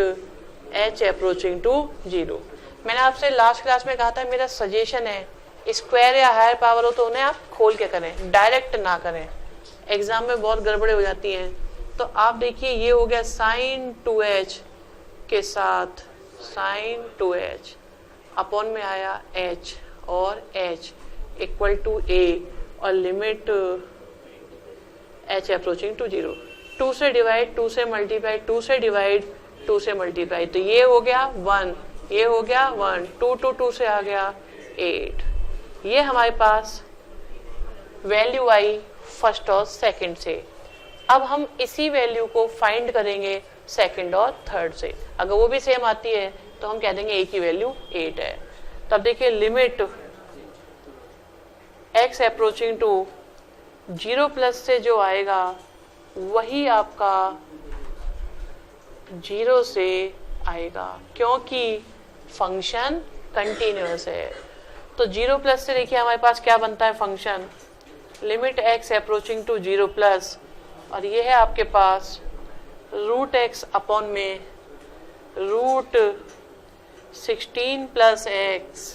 S1: h अप्रोचिंग टू 0। मैंने आपसे लास्ट क्लास में कहा था मेरा सजेशन है स्क्वायर या हायर पावर हो तो उन्हें आप खोल के करें, डायरेक्ट ना करें, एग्जाम में बहुत गड़बड़े हो जाती हैं। तो आप देखिए ये हो गया साइन 2h के साथ साइन 2h अपॉन में आया h और h इक्वल टू a और लिमिट h अप्रोचिंग टू 0। 2 से डिवाइड, 2 से मल्टीप्लाई, 2 से डिवाइड, 2 से मल्टीप्लाई, तो ये हो गया 1, ये हो गया 1, 2 to 2 से आ गया 8। ये हमारे पास वैल्यू आई फर्स्ट और सेकंड से। अब हम इसी वैल्यू को फाइंड करेंगे सेकंड और थर्ड से। अगर वो भी सेम आती है तो हम कह देंगे a की वैल्यू 8 है। तब देखिए limit x approaching to 0 plus से जो आएगा वही आपका 0 से आएगा क्योंकि फंक्शन कंटिन्यूअस है। तो 0 प्लस से देखिए हमारे पास क्या बनता है function, limit x approaching to 0 plus और ये है आपके पास रूट x अपॉन में रूट 16 प्लस x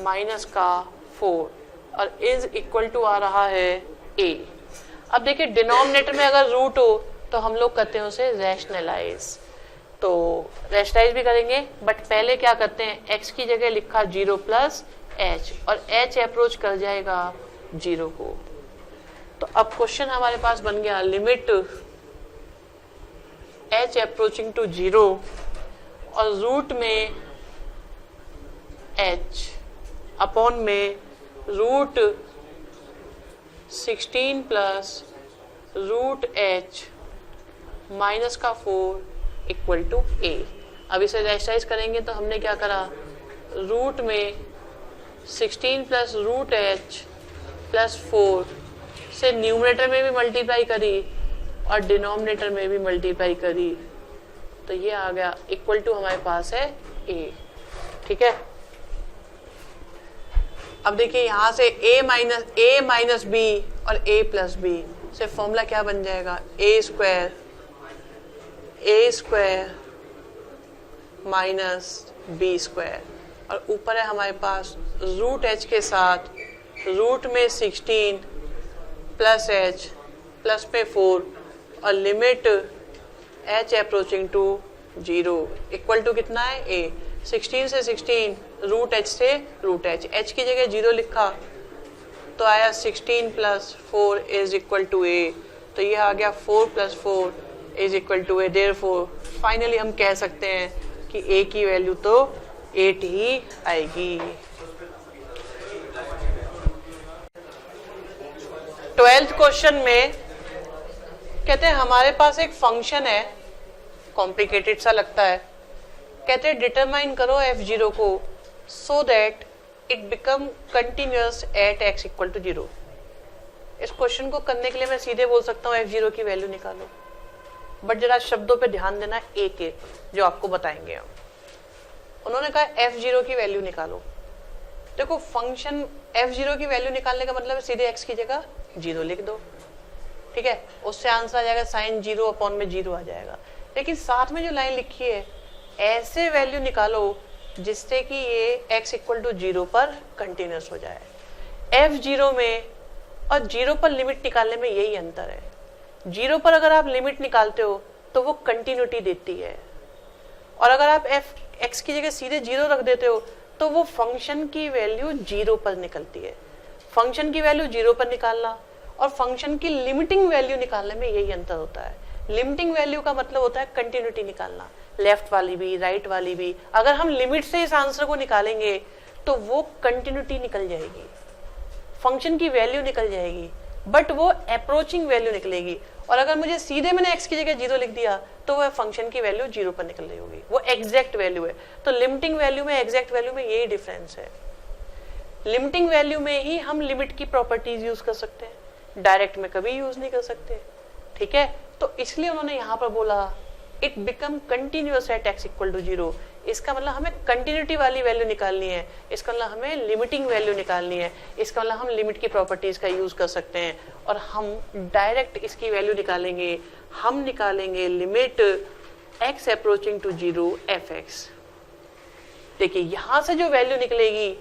S1: माइनस का 4 और इज इक्वल टू आ रहा है a। अब देखिए डिनोमिनेटर में अगर रूट हो तो हम लोग करते हैं उसे रैशनलाइज, तो रैशनलाइज भी करेंगे बट पहले क्या करते हैं x की जगह लिखा 0 प्लस h और h अप्रोच कर जाएगा 0 को। तो अब क्वेश्चन हमारे पास बन गया लिमिट h अप्रोचिंग टू 0 और रूट में h अपॉन में root 16 plus root h minus का 4 इक्वल टू a। अब इसे रैशनलाइज करेंगे तो हमने क्या करा, रूट में 16 प्लस रूट h प्लस 4 से न्यूमरेटर में भी मल्टीप्लाई करी और डिनोमिनेटर में भी मल्टीप्लाई करी, तो ये आ गया इक्वल टू हमारे पास है a। ठीक है, अब देखिए यहां से a माइनस b और a प्लस b से फॉर्मूला क्या बन जाएगा, a square minus b square और ऊपर है हमारे पास रूट h के साथ रूट में 16 प्लस h प्लस में 4 और limit h approaching to 0 equal to कितना है a। 16 से 16 रूट h से रूट h की जगह 0 लिखा तो आया 16 plus 4 is equal to a, तो ये आ गया 4 plus 4 is equal to a। Therefore finally हम कह सकते हैं कि a की वैल्यू तो 8 ही आएगी। 12th क्वेश्चन में कहते हैं हमारे पास एक फंक्शन है, कॉम्प्लिकेटेड सा लगता है, कहते हैं डिटरमाइन करो f0 को so that it become continuous at x equal to 0। इस क्वेश्चन को करने के लिए मैं सीधे बोल सकता हूँ f0 की वैल्यू निकालो, बट जरा शब्दों पे ध्यान देना एक एक जो आपको बताएंगे हम। उन्होंने कहा f0 की वैल्यू निकालो। देखो फंक्शन f0 की वैल्यू निकालने का मतलब है सीधे x की जगह 0 लिख दो, ठीक है, उससे आंसर आ जाएगा साइन 0 अपॉन में 0 आ जाएगा। लेकिन साथ में जो लाइन लिखी है ऐसे वैल्यू निकालो जिससे कि ये x इक्वल टू 0 पर कंटिन्यूअस हो जाए। f0 में और 0 पर लिमिट निकालने में यही अंतर है। 0 पर अगर आप लिमिट निकालते हो तो वो कंटिन्यूटी देती है, और अगर आप x की जगह सीधे 0 रख देते हो तो वो फंक्शन की वैल्यू 0 पर निकलती है। फंक्शन की वैल्यू 0 पर निकालना और फंक्शन की लिमिटिंग वैल्यू निकालने में यही अंतर होता है। लिमिटिंग वैल्यू का मतलब होता है कंटिन्यूटी निकालना, लेफ्ट वाली भी राइट वाली भी। अगर हम लिमिट से इस आंसर को निकालेंगे तो वो कंटिन्यूटी निकल जाएगी, फंक्शन की वैल्यू निकल जाएगी, बट वो अप्रोचिंग वैल्यू निकलेगी। और अगर मुझे सीधे मैंने x की जगह 0 लिख दिया तो वह फंक्शन की वैल्यू 0 पर निकल रही होगी, वो एग्जैक्ट वैल्यू है। तो लिमिटिंग वैल्यू में एग्जैक्ट वैल्यू में यही डिफरेंस है। लिमिटिंग वैल्यू में ही हम लिमिट की प्रॉपर्टीज यूज कर सकते हैं, डायरेक्ट में कभी यूज नहीं कर सकते, ठीक है। तो इसलिए उन्होंने यहां पर बोला it become continuous at x equal to 0। इसका मतलब हमें कंटिन्यूटी वाली वैल्यू निकालनी है, इसका मतलब हमें लिमिटिंग वैल्यू निकालनी है, इसका मतलब हम लिमिट की प्रॉपर्टीज का यूज कर सकते हैं और हम डायरेक्ट इसकी वैल्यू निकालेंगे। हम निकालेंगे limit x approaching to 0 fx। देखिए यहां से जो वैल्यू निकलेगी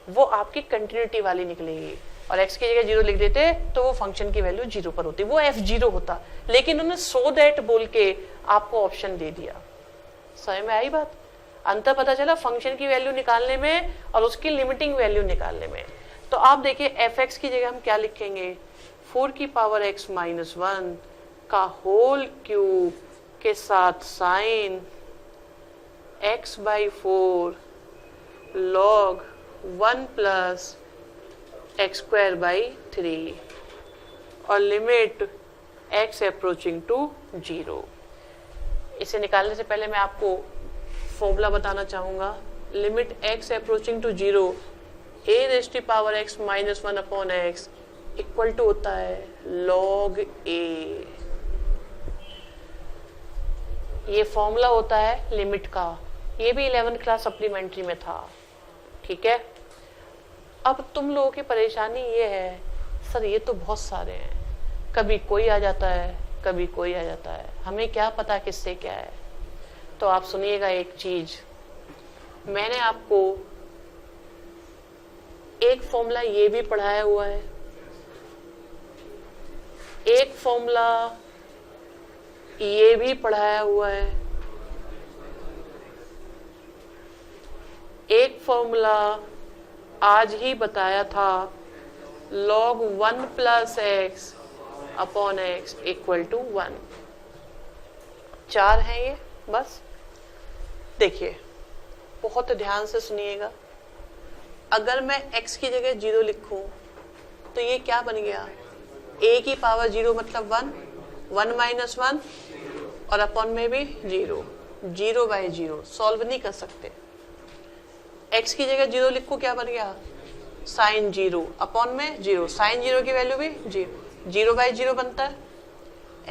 S1: वो आपकी कंटिन्यूटी वाली निकलेगी और x की जगह 0 लिख देते तो वो फंक्शन की वैल्यू 0 पर होती, वो f0 होता। लेकिन उन्होंने सो दैट बोल के आपको ऑप्शन दे दिया। समझ में आई बात? अंतर पता चला फंक्शन की वैल्यू निकालने में और उसकी लिमिटिंग वैल्यू निकालने में। तो आप देखिए fx की जगह हम क्या लिखेंगे, 4 की पावर x माइनस 1 का होल क्यूब के साथ sine x by 4 log 1 plus x square by 3 और लिमिट x अप्रोचिंग टू 0। इसे निकालने से पहले मैं आपको फॉर्मूला बताना चाहूंगा। Limit x approaching to 0 a raise to power x minus 1 upon x equal to होता है log a। ये फॉर्मूला होता है लिमिट का, ये भी 11th क्लास सप्लीमेंट्री में था, ठीक है। अब तुम लोगों की परेशानी ये है सर ये तो बहुत सारे हैं, कभी कोई आ जाता है कभी कोई आ जाता है, हमें क्या पता किससे क्या है। तो आप सुनिएगा एक चीज, मैंने आपको एक फॉर्मूला ये भी पढ़ाया हुआ है, एक फॉर्मूला ये भी पढ़ाया हुआ है, एक फॉर्मूला आज ही बताया था log 1 plus x upon x equal to 1। 4 है ये बस। देखिए बहुत ध्यान से सुनिएगा, अगर मैं x की जगह 0 लिखूं तो ये क्या बन गया, a की पावर 0 मतलब 1, 1 माइनस 1 और अपॉन में भी 0, 0 बाई 0 सॉल्व नहीं कर सकते। x की जगह 0 लिखो क्या बन गया, साइन 0 अपॉन में 0, साइन 0 की वैल्यू भी 0, 0 बाई 0 बनता है।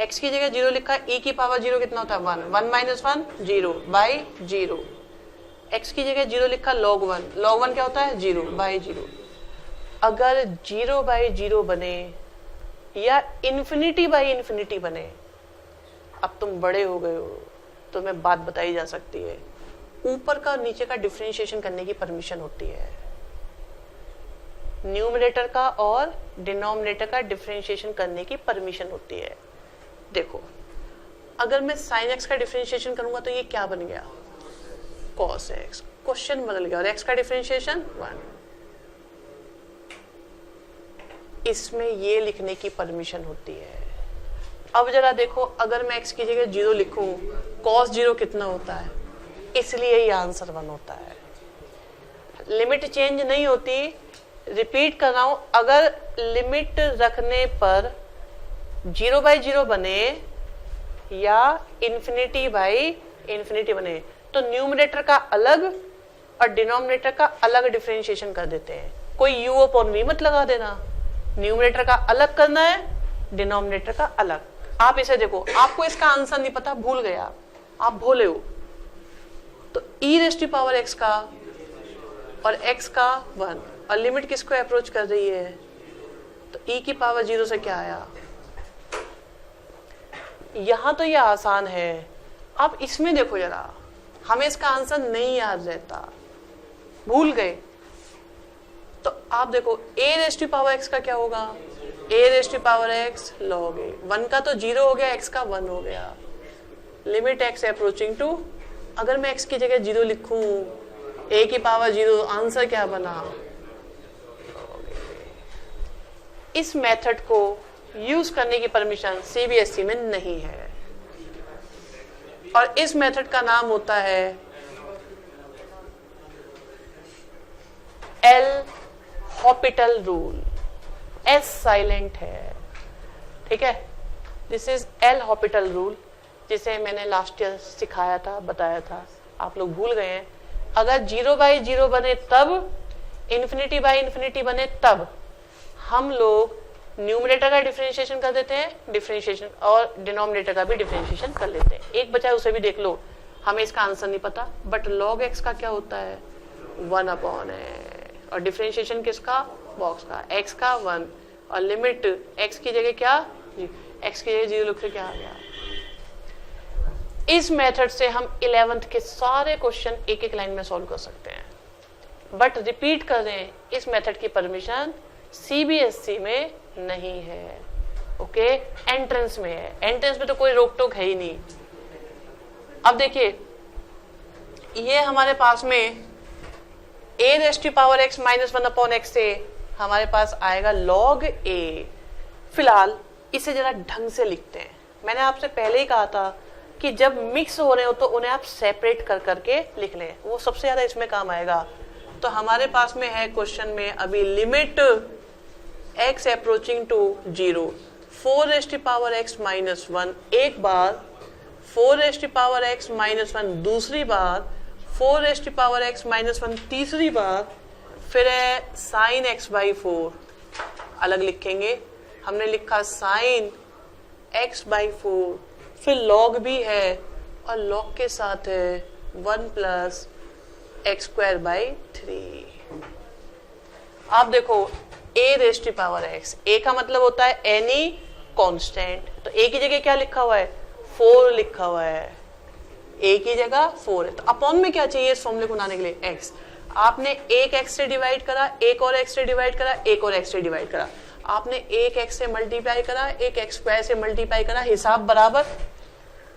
S1: x की जगह 0 लिखा, e की पावर 0 कितना होता है 1, 1 माइनस 1 0 बाई 0। x की जगह 0 लिखा log 1, log 1 क्या होता है 0 बाई 0। अगर 0 बाई 0 बने या इन्फिनिटी बाई इन्फिनिटी बने, अब तुम बड़े हो गए हो तो मैं बात बताई जा सकती है, ऊपर का नीचे का डिफरेंशिएशन करने की परमिशन होती है, न्यूमरेटर का और डिनोमिनेटर का डिफरेंशिएशन करने की परमिशन होती है। देखो अगर मैं sin x का डिफरेंशिएशन करूंगा तो ये क्या बन गया, cos x, क्वेश्चन बदल गया और x का डिफरेंशिएशन 1, इसमें ये लिखने की परमिशन होती है। अब जरा देखो अगर मैं x की जगह 0 लिखूं, cos 0 कितना होता है, इसलिए ये आंसर 1 होता है। लिमिट चेंज नहीं होती, रिपीट कर रहा हूं, अगर लिमिट रखने पर 0 बाई 0 बने या इन्फिनिटी बाई इन्फिनिटी बने तो न्यूमरेटर का अलग और डिनोमिनेटर का अलग डिफरेंशिएशन कर देते हैं। कोई u अपॉन v मत लगा देना, न्यूमरेटर का अलग करना है, डिनोमिनेटर का अलग। आप इसे देखो, आपको इसका आंसर नहीं पता, भूल गया, आप भोले हो, तो e raise to power x का और x का 1 और लिमिट किसको अप्रोच कर रही है, तो e की पावर 0 से क्या आया। यहां तो ये आसान है, अब इसमें देखो जरा, हमें इसका आंसर नहीं याद रहता, भूल गए, तो आप देखो a raise to power x का क्या होगा, a raise to power x log a, 1 का तो 0 हो गया, x का 1 हो गया, लिमिट x अप्रोचिंग टू, अगर मैं x की जगह 0 लिखूं, a की पावर 0, आंसर क्या बना, इस मेथड को यूज करने की परमिशन सीबीएसई में नहीं है और इस मेथड का नाम होता है L Hôpital rule. S silent है, ठीक है। This is L Hôpital rule, जिसे मैंने लास्ट ईयर सिखाया था, बताया था, आप लोग भूल गए हैं। अगर 0/0 बने तब, इन्फिनिटी बाय इन्फिनिटी बने तब हम लोग न्यूमरेटर का डिफरेंशिएशन कर देते हैं, डिफरेंशिएशन, और डिनोमिनेटर का भी डिफरेंशिएशन कर लेते हैं। एक बचा है, उसे भी देख लो, हमें इसका आंसर नहीं पता, बट log x का क्या होता है 1/n, और डिफरेंशिएशन किसका, बॉक्स का, x का 1, और लिमिट x की जगह क्या, x की जगह 0 लिख के क्या आ गया। इस मेथड से हम 11th के सारे क्वेश्चन एक एक लाइन में सॉल्व कर सकते हैं, बट रिपीट कर दें, इस मेथड की परमिशन सीबीएसई में नहीं है, ओके, एंट्रेंस में है। एंट्रेंस में तो कोई रोक टोक है ही नहीं। अब देखिए, ये हमारे पास में a⁻x - 1/x से हमारे पास आएगा log a। फिलहाल इसे जरा ढंग से लिखते हैं। मैंने आपसे पहले ही कहा था कि जब मिक्स हो रहे हो तो उन्हें आप सेपरेट कर करके लिख लें, वो सबसे ज्यादा इसमें काम आएगा। तो हमारे पास में है क्वेश्चन में अभी limit x approaching to 0, 4x - 1 एक बार, 4x - 1 दूसरी बार, 4x - 1 तीसरी बार, फिर है sin x/4 अलग लिखेंगे। हमने लिखा sin x/4, फिर log भी है और log के साथ है 1 + x²/3। आप देखो a⁻x, a का मतलब होता है एनी कांस्टेंट, तो a की जगह क्या लिखा हुआ है 4 लिखा हुआ है, a की जगह 4 है। तो अपॉन में क्या चाहिए इस फॉर्मूले को बनाने के लिए, x। आपने एक x से डिवाइड करा, एक और x से डिवाइड करा, एक और x से डिवाइड करा, आपने एक x से मल्टीप्लाई करा, एक x² से मल्टीप्लाई करा, हिसाब बराबर,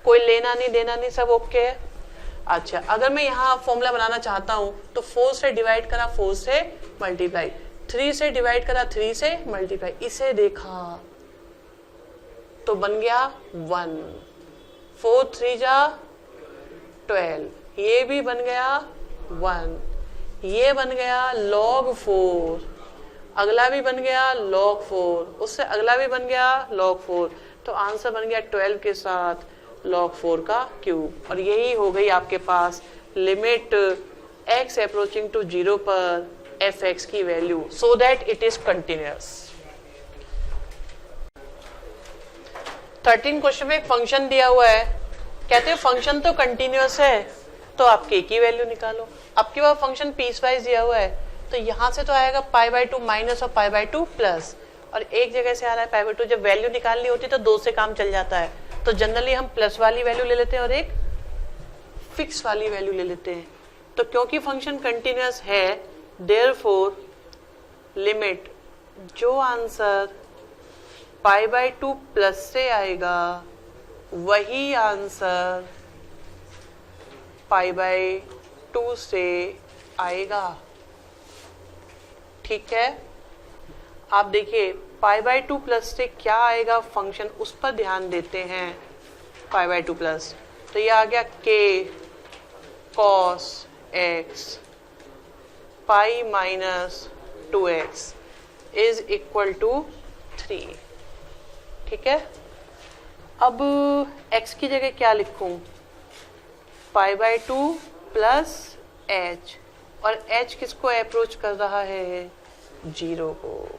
S1: कोई लेना नहीं देना नहीं, सब ओके है। अच्छा, अगर मैं यहाँ फॉर्मूला बनाना चाहता हूँ तो 4 से डिवाइड करा, 4 से मल्टीप्लाई, 3 से डिवाइड करा, 3 से मल्टीप्लाई, इसे देखा तो बन गया 1, 4 3 जा 12, ये भी बन गया 1, ये बन गया log 4, अगला भी बन गया log 4, उससे अगला भी बन गया log 4, तो आंसर बन गया 12 के साथ log 4 का क्यूब। और यही हो गई आपके पास लिमिट x अप्रोचिंग टू 0 पर fx की value, so that it is continuous. 13 question में एक फंक्शन दिया हुआ है, कहते हैं फंक्शन तो कंटिन्यूअस है तो आप k की वैल्यू निकालो। आपके पास फंक्शन पीस वाइज दिया हुआ है, तो यहां से तो आएगा π/2 माइनस और π/2 प्लस, और एक जगह से आ रहा है π/2। जब वैल्यू निकालनी होती है तो 2 से काम चल जाता है, तो जनरली हम प्लस वाली वैल्यू ले लेते हैं और एक फिक्स वाली वैल्यू ले लेते हैं। तो क्योंकि फंक्शन कंटिन्यूअस है, देयरफॉर लिमिट जो आंसर π/2 प्लस से आएगा वही आंसर π/2 से आएगा, ठीक है। आप देखिए π/2 प्लस से क्या आएगा फंक्शन, उस पर ध्यान देते हैं। π/2 प्लस, तो ये आ गया k cos x π - 2x is equal to 3, ठीक है। अब x की जगह क्या लिखूं, π/2 प्लस h, और h किसको अप्रोच कर रहा है 0 को,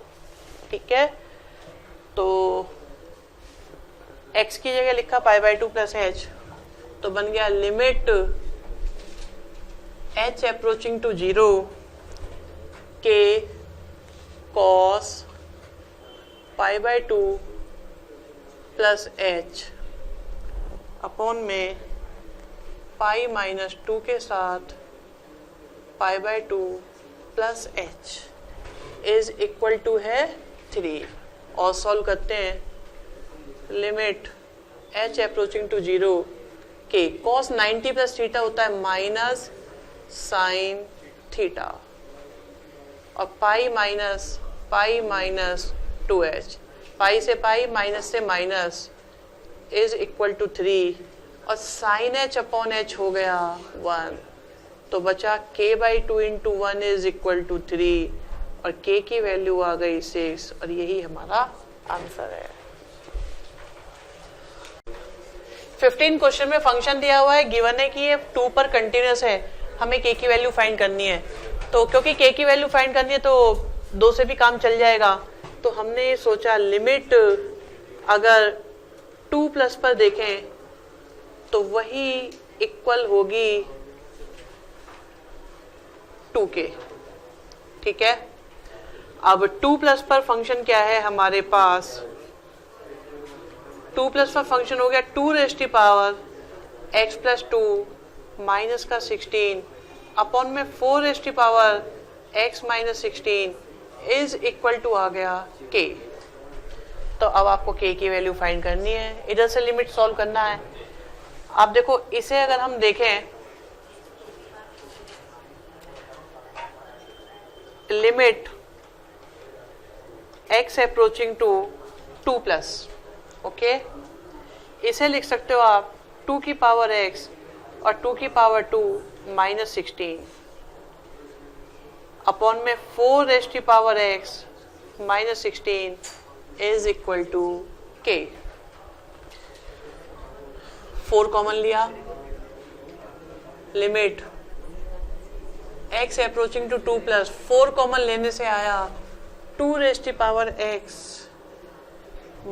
S1: ठीक है। तो x की जगह लिखा π/2 प्लस h, तो बन गया limit h approaching to 0 k cos π/2 plus h upon में π - 2 के साथ π/2 plus h is equal to है 3। और सॉल्व करते हैं, लिमिट h अप्रोचिंग टू 0 के cos 90 प्लस थीटा होता है माइनस sin थीटा, और पाई माइनस 2h, पाई से पाई माइनस से माइनस इज इक्वल टू 3 और साइन h अपॉन h हो गया 1, तो बचा k by 2 into 1 is equal to 3 और k की वैल्यू आ गई 6 और यही हमारा आंसर है। 15 क्वेश्चन में फंक्शन दिया हुआ है, गिवन है कि ये 2 पर कंटिन्यूस है, हमें k की वैल्यू फाइंड करनी है। तो क्योंकि k की वैल्यू फाइंड करनी है तो 2 से भी काम चल जाएगा, तो हमने सोचा लिमिट अगर 2 प्लस पर देखें तो वही इक्वल होगी 2k, ठीक है। अब 2 प्लस पर फंक्शन क्या है हमारे पास, 2 प्लस पर फंक्शन हो गया 2 raise to power x plus 2 minus का 16 अपॉन में 4 raise to power x minus 16 is equal to आ गया k। तो अब आपको k की वैल्यू फाइंड करनी है, इधर से लिमिट सॉल्व करना है। आप देखो इसे अगर हम देखें, limit x approaching to 2 plus, okay, इसे लिख सकते हो आप 2 की पावर x और 2 की पावर 2 माइनस 16 अपॉन में 4 raise to power x minus 16 is equal to k। 4 common लिया, limit x approaching to 2 plus 4 common लेने से आया 2 raise to power x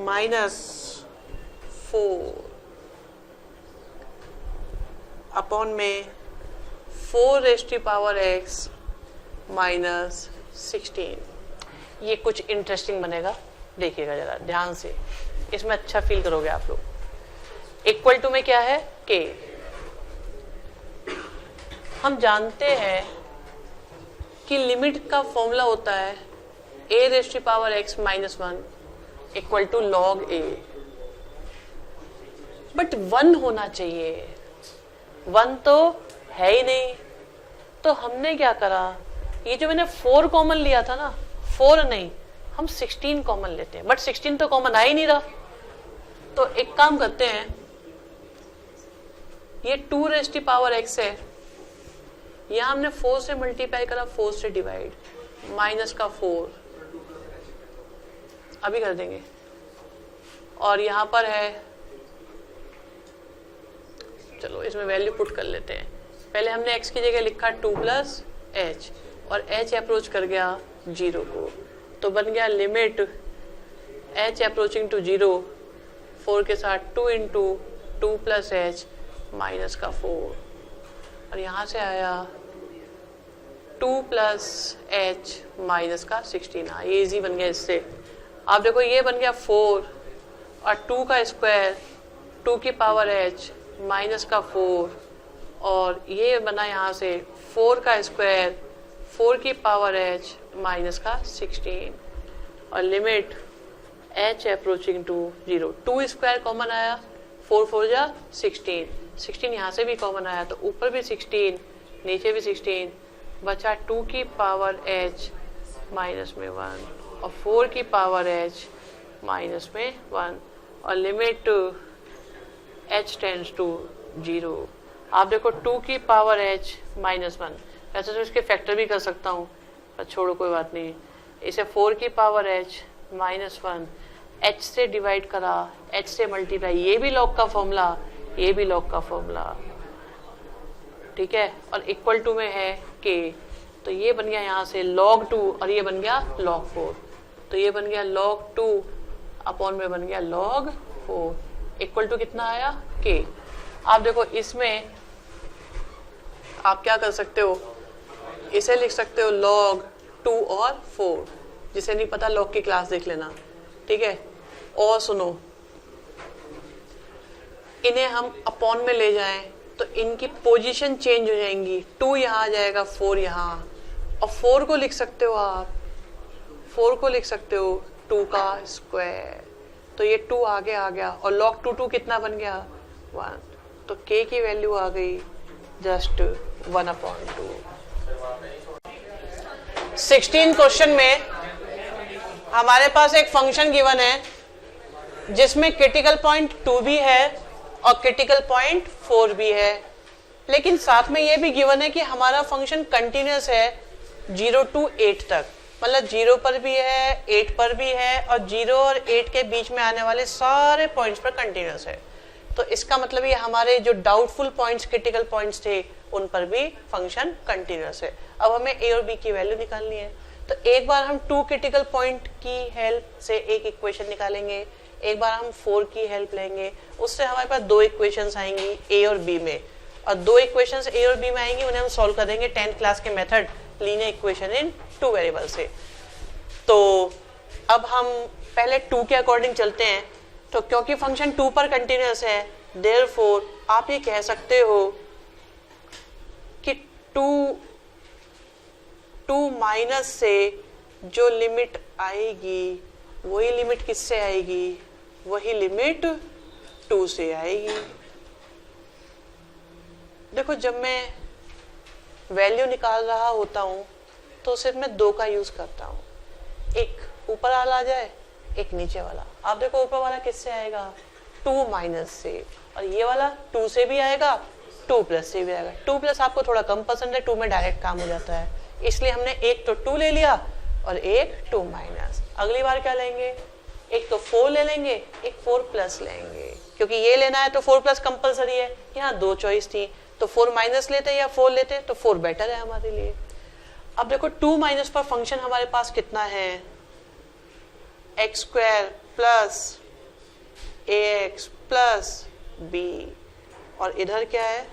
S1: minus 4 upon में 4 raise to power x minus 16। ये कुछ इंटरेस्टिंग बनेगा, देखिएगा जरा ध्यान से, इसमें अच्छा फील करोगे आप लोग। इक्वल टू में क्या है k, हम जानते हैं कि लिमिट का फॉर्मूला होता है a raise to power x minus 1 equal to log a, but 1 होना चाहिए, 1 तो है ही नहीं। तो हमने क्या करा, ये जो मैंने 4 कॉमन लिया था ना, 4 नहीं हम 16 कॉमन लेते हैं, बट 16 तो कॉमन आ ही नहीं रहा। तो एक काम करते हैं, ये 2 रेज़ टू पावर x है, यहां हमने 4 से मल्टीप्लाई करा, 4 से डिवाइड, माइनस का 4 अभी कर देंगे, और यहां पर है, चलो इसमें वैल्यू पुट कर लेते हैं। पहले हमने x की जगह लिखा 2 प्लस h और h अप्रोच कर गया 0 को, तो बन गया लिमिट h अप्रोचिंग टू 0 4 के साथ 2 इंटू 2 प्लस h माइनस का 4 और यहाँ से आया 2 प्लस h माइनस का 16। हाँ ये इजी बन गया इससे। आप देखो ये बन गया 4 और 2 का स्क्वायर 2 की पावर h माइनस का 4 और ये बना यहाँ से 4 का स्क्वायर 4 की पावर h माइनस का 16 और limit h approaching to 0। 2 square common आया, 4 4 जा 16, 16 यहाँ से भी कॉमन आया तो ऊपर भी 16 नीचे भी 16, बचा 2 की पावर h माइनस में 1 और 4 की पावर h माइनस में 1 और लिमिट h टेंड्स टू 0। आप देखो 2 की पावर h माइनस 1, वैसे तो इसके फैक्टर भी कर सकता हूँ पर छोड़ो कोई बात नहीं, इसे 4 की पावर h माइनस 1 h से डिवाइड करा, h से मल्टीप्लाई, ये भी लॉग का फॉर्मूला, ये भी लॉग का फॉर्मूला, ठीक है, और इक्वल टू में है k, तो ये बन गया यहाँ से log 2 और ये बन गया log 4, तो ये बन गया log 2 अपॉन में बन गया log 4 इक्वल टू कितना आया k। आप देखो इसमें आप क्या कर सकते हो, इसे लिख सकते हो log 2 और 4, जिसे नहीं पता log की क्लास देख लेना, ठीक है। और सुनो, इन्हें हम अपॉन में ले जाएं तो इनकी पोजीशन चेंज हो जाएंगी, 2 यहाँ आ जाएगा 4 यहाँ, और 4 को लिख सकते हो आप, 4 को लिख सकते हो 2 का स्क्वायर, तो ये 2 आगे आ गया और log 2 2 कितना बन गया 1, तो k की वैल्यू आ गई जस्ट 1/2। 16 क्वेश्चन में हमारे पास एक फंक्शन गिवन है जिसमें क्रिटिकल पॉइंट 2 भी है और क्रिटिकल पॉइंट 4 भी है, लेकिन साथ में ये भी गिवन है कि हमारा फंक्शन कंटिन्यूअस है 0 to 8 तक, मतलब 0 पर भी है 8 पर भी है और 0 और 8 के बीच में आने वाले सारे पॉइंट्स पर कंटिन्यूअस है। तो इसका मतलब ये हमारे जो डाउटफुल पॉइंट्स क्रिटिकल पॉइंट्स थे उन पर भी फंक्शन कंटिन्यूअस है। अब हमें a और b की वैल्यू निकालनी है, तो एक बार हम 2 क्रिटिकल पॉइंट की हेल्प से एक इक्वेशन निकालेंगे, एक बार हम 4 की हेल्प लेंगे, उससे हमारे पास 2 इक्वेशंस आएंगी a और b में, और 2 इक्वेशंस a और b में आएंगी, उन्हें हम सॉल्व कर देंगे 10th क्लास के method linear equation in 2 variable से। तो अब हम पहले 2 के अकॉर्डिंग चलते हैं। तो क्योंकि फंक्शन 2 पर कंटिन्यूअस है, देयरफॉर आप ये कह सकते हो कि 2 माइनस से जो लिमिट आएगी वही लिमिट किससे आएगी, वही लिमिट 2 से आएगी। देखो जब मैं वैल्यू निकाल रहा होता हूं तो सिर्फ मैं 2 का यूज करता हूं, एक ऊपर वाला आ जाए एक नीचे वाला। आप देखो ऊपर वाला किससे आएगा, 2 माइनस से, और ये वाला 2 से भी आएगा 2 प्लस से भी आएगा। 2 प्लस आपको थोड़ा कम पसंद है, 2 में डायरेक्ट काम हो जाता है, इसलिए हमने एक तो 2 ले लिया और एक 2 माइनस। अगली बार क्या लेंगे, एक तो 4 ले लेंगे, एक 4 प्लस लेंगे, क्योंकि ये लेना है तो 4 प्लस कंपलसरी है। यहाँ 2 चॉइस थी, तो 4 माइनस लेते या 4 लेते, तो 4 बेटर है हमारे लिए। अब देखो 2 माइनस पर फंक्शन हमारे पास कितना है, x square plus ax plus b, और इधर क्या है,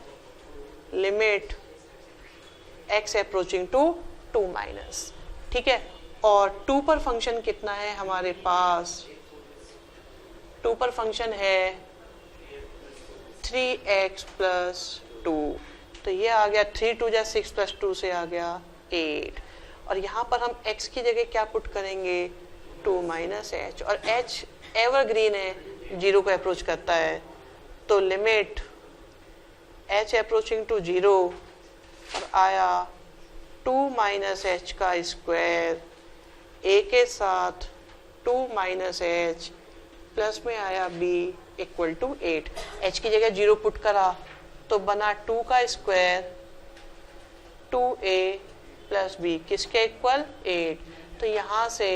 S1: limit x approaching to 2 minus, ठीक है। और 2 पर फंक्शन कितना है हमारे पास, 2 पर फंक्शन है 3x प्लस 2, तो ये आ गया 3 2 जा 6 प्लस 2 से आ गया 8, और यहाँ पर हम x की जगह क्या पुट करेंगे, 2 माइनस h, और h एवरग्रीन है, 0 को अप्रोच करता है, तो लिमिट h अप्रोचिंग टू 0 और आया 2 माइनस h का स्क्वायर, a के साथ 2 माइनस h प्लस में आया b इक्वल टू 8। h की जगह 0 पुट करा तो बना 2 का स्क्वायर 2a प्लस b, किसके इक्वल 8, तो यहाँ से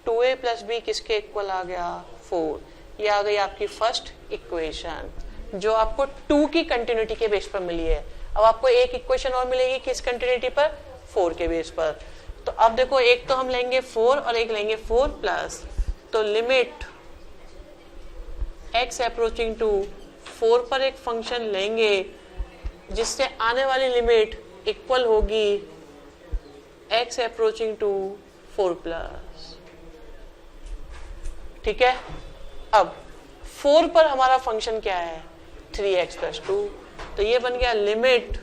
S1: 2a प्लस b किसके इक्वल आ गया 4। ये आ गई आपकी फर्स्ट इक्वेशन जो आपको 2 की कंटिन्यूटी के बेस पर मिली है। अब आपको एक इक्वेशन और मिलेगी किस कंटिन्यूटी पर, 4 के बेस पर। तो अब देखो एक तो हम लेंगे 4 और एक लेंगे 4 प्लस, तो लिमिट x अप्रोचिंग टू 4 पर एक फंक्शन लेंगे जिससे आने वाली लिमिट इक्वल होगी x अप्रोचिंग टू 4 प्लस, ठीक है। अब 4 पर हमारा फंक्शन क्या है, 3x प्लस 2, तो ये बन गया लिमिट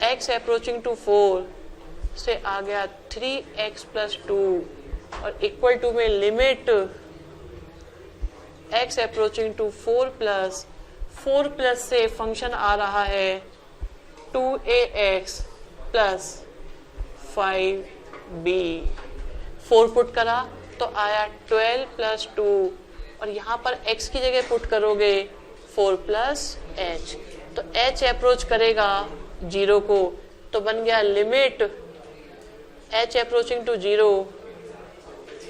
S1: x अप्रोचिंग टू 4 से आ गया 3x प्लस 2 और इक्वल टू में limit x approaching to 4 plus से फंक्शन आ रहा है 2ax प्लस 5b, 4 पुट करा तो आया 12 प्लस 2, और यहाँ पर x की जगह पुट करोगे 4 प्लस h, तो h अप्रोच करेगा 0 को, तो बन गया limit h approaching to 0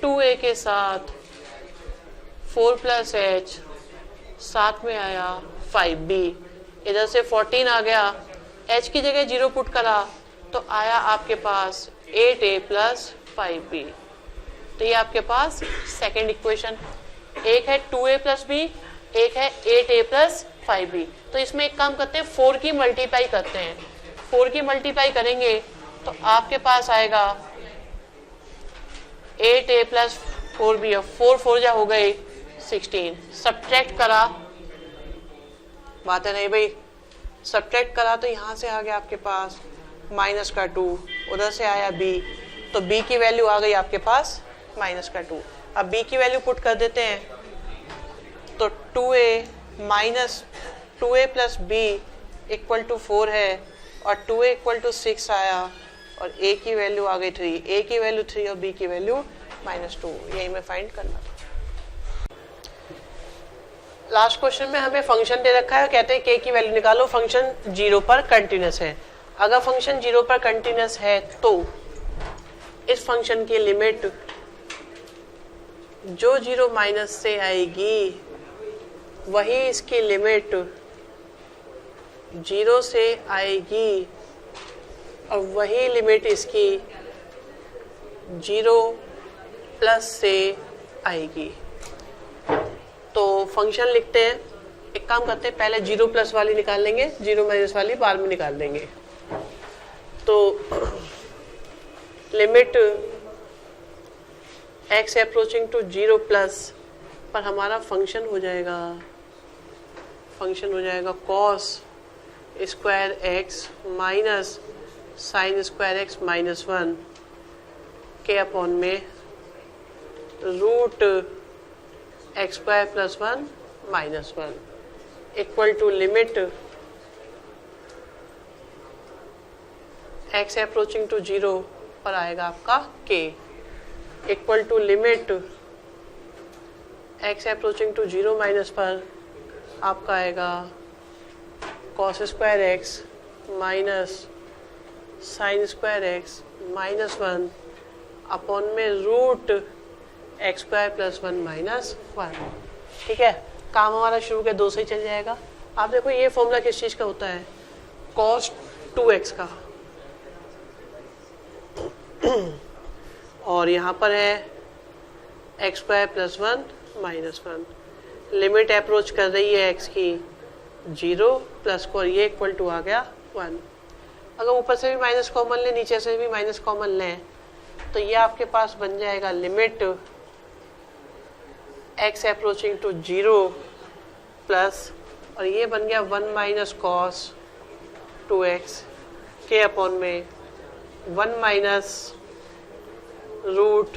S1: 2a के साथ 4 प्लस h, साथ में आया 5b, इधर से 14 आ गया, h की जगह 0 पुट करा तो आया आपके पास 8a प्लस 5b। तो ये आपके पास सेकेंड इक्वेशन, एक है 2a प्लस b, एक है 8a प्लस 5b। तो इसमें एक काम करते हैं, 4 की मल्टीप्लाई करते हैं, 4 की मल्टीप्लाई करेंगे तो आपके पास आएगा 8a प्लस 4b, और 4 4 जा हो गए 16, सब्ट्रैक्ट करा, बात है नहीं भाई, सब्ट्रैक्ट करा तो यहाँ से आ गया आपके पास माइनस का 2, उधर से आया b, तो b की वैल्यू आ गई आपके पास माइनस का 2। अब b की वैल्यू पुट कर देते हैं, तो 2a minus 2a plus b equal to 4 है, और 2a इक्वल टू 6 आया, और a की वैल्यू आ गई 3, a की वैल्यू 3 और b की वैल्यू -2, यही मैं फाइंड करना था। लास्ट क्वेश्चन में हमें फंक्शन दे रखा है, कहते हैं k की वैल्यू निकालो, फंक्शन 0 पर कंटिन्यूस है। अगर फंक्शन 0 पर कंटिन्यूस है तो इस फंक्शन की लिमिट जो 0 माइनस से आएगी वही इसकी लिमिट 0 से आएगी और वही लिमिट इसकी 0 प्लस से आएगी। तो फंक्शन लिखते हैं, एक काम करते हैं, पहले 0 प्लस वाली निकाल लेंगे, 0 माइनस वाली बाद में निकाल देंगे। तो limit x approaching to 0 plus पर हमारा फंक्शन हो जाएगा cos square x minus sine square x -1 के अपॉन में root x square plus 1 -1 equal to limit x approaching to 0 पर आएगा आपका k equal to limit x approaching to 0 minus पर आपका आएगा cos square x minus sine square x -1 upon में root x square plus 1 -1। ठीक है, काम हमारा शुरू के 2 से ही चल जाएगा। आप देखो ये फॉर्मूला किस चीज़ का होता है, cos 2x का, और यहाँ पर है x square plus 1 -1। Limit approach कर रही है x की 0 प्लस को, और ये इक्वल टू आ गया 1। अगर ऊपर से भी माइनस कॉमन लें, नीचे से भी माइनस कॉमन लें, तो ये आपके पास बन जाएगा limit x approaching to 0 plus, और ये बन गया 1 माइनस कॉस 2x के अपॉन में 1 minus root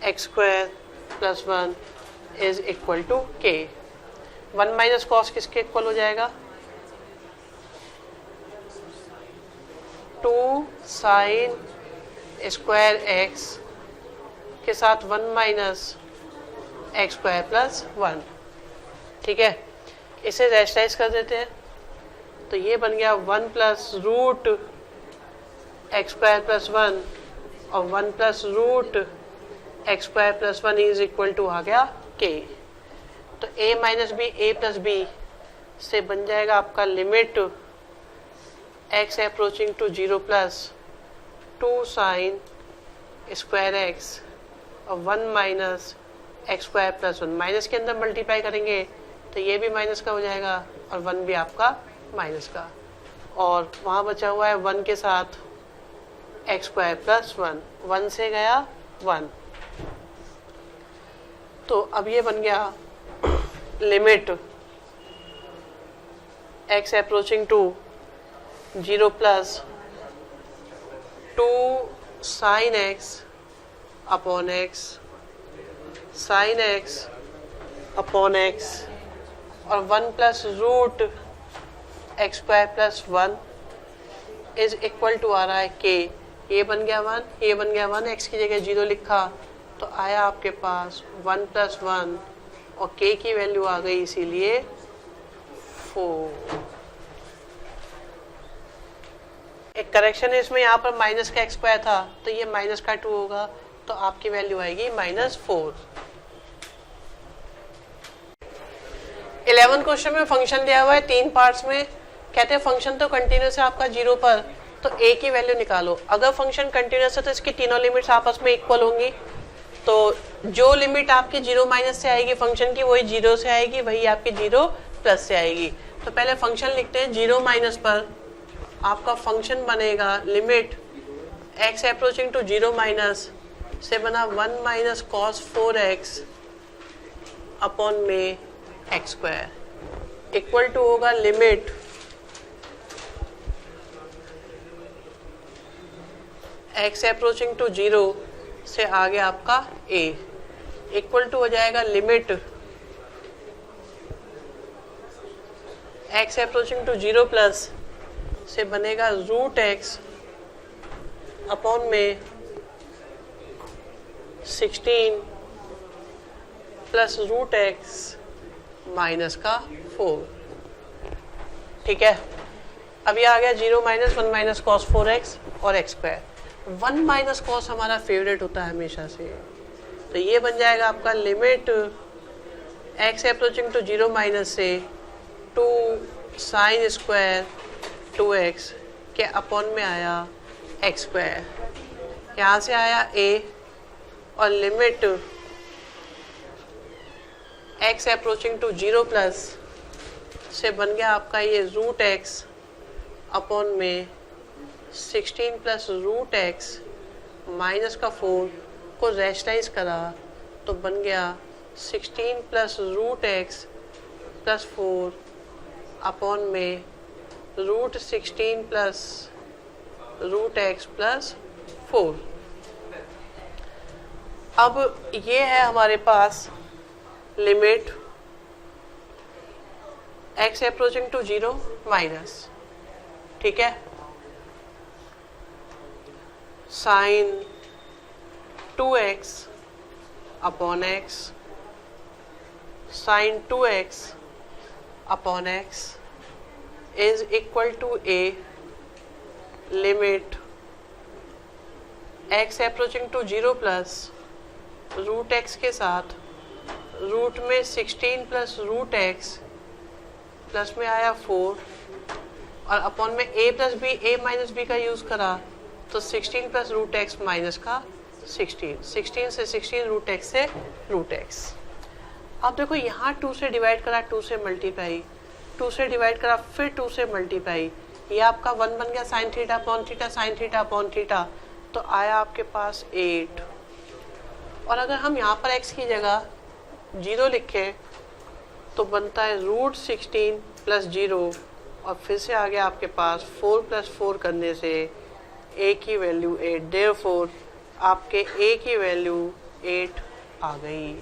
S1: x square plus 1 is equal to k। 1 minus cos किसके इक्वल हो जाएगा, 2 साइन स्क्वायर x के साथ 1 माइनस x स्क्वायर प्लस 1। ठीक है, इसे रेशनलाइज कर देते हैं, तो ये बन गया 1 plus root x square plus 1 और 1 plus root x square plus 1 is equal to आ गया k। तो a minus b, a plus b से बन जाएगा आपका limit x approaching to 0 plus 2 sine square x और 1 minus x square plus 1। Minus के अंदर मल्टीप्लाई करेंगे तो ये भी माइनस का हो जाएगा और 1 भी आपका माइनस का, और वहाँ बचा हुआ है 1 के साथ x स्क्वायर प्लस 1, 1 से गया 1। तो अब ये बन गया limit x approaching to 0 plus 2 sine x upon x sine x upon x और 1 plus root x square plus 1 is equal to आ रहा है k। ये बन गया 1, ये बन गया 1, x की जगह 0 लिखा तो आया आपके पास 1 प्लस 1 और k की वैल्यू आ गई इसीलिए 4। एक करेक्शन है इसमें, यहाँ पर माइनस का x स्क्वायर था तो ये माइनस का 2 होगा, तो आपकी वैल्यू आएगी -4। 11 क्वेश्चन में फंक्शन दिया हुआ है 3 पार्ट्स में, कहते हैं फंक्शन तो कंटिन्यूस है आपका 0 पर, तो a की वैल्यू निकालो। अगर फंक्शन कंटिन्यूस है तो इसकी तीनों लिमिट्स आपस में इक्वल होंगी, तो जो लिमिट आपकी 0 माइनस से आएगी फंक्शन की वही 0 से आएगी, वही आपकी 0 प्लस से आएगी। तो पहले फंक्शन लिखते हैं, 0 माइनस पर आपका फंक्शन बनेगा limit x approaching to 0 minus से बना 1 माइनस कॉस 4x अपॉन में x स्क्वायर इक्वल टू होगा लिमिट x अप्रोचिंग टू 0 से आगे आपका a इक्वल टू हो जाएगा limit x approaching to 0 plus से बनेगा रूट x अपॉन में 16 प्लस रूट एक्स माइनस का 4। ठीक है, अब ये आ गया 0 माइनस 1 माइनस कॉस 4x और एक्स स्क्वायर। 1 माइनस कॉस हमारा फेवरेट होता है हमेशा से, तो ये बन जाएगा आपका limit x approaching to 0 minus से 2 साइन स्क्वायर 2x के अपॉन में आया एक्स स्क्वायर, यहाँ से आया a और limit x approaching to 0 plus से बन गया आपका ये रूट एक्स अपॉन में 16 प्लस रूट एक्स माइनस का 4 को रैशनलाइज करा तो बन गया 16 plus root x plus 4 upon में root 16 plus root x plus 4। अब ये है हमारे पास limit x approaching to 0 minus, ठीक है, sine 2x upon x sine 2x upon x is equal to a limit x approaching to 0 plus root x के साथ रूट में 16 प्लस रूट x प्लस में आया 4 और अपॉन में a plus b a minus b का use करा तो 16 प्लस रूट एक्स माइनस का 16 से 16 रूट एक्स से रूट एक्स। अब देखो यहाँ 2 से डिवाइड करा 2 से मल्टीप्लाई 2 से डिवाइड करा फिर 2 से मल्टीप्लाई, ये आपका 1 बन गया sine theta upon theta sine theta upon theta, तो आया आपके पास 8। और अगर हम यहाँ पर x की जगह 0 लिखें तो बनता है रूट 16 प्लस 0 और फिर से आ गया आपके पास 4 प्लस 4 करने से a की वैल्यू 8, देयरफॉर आपके a की वैल्यू 8 आ गई।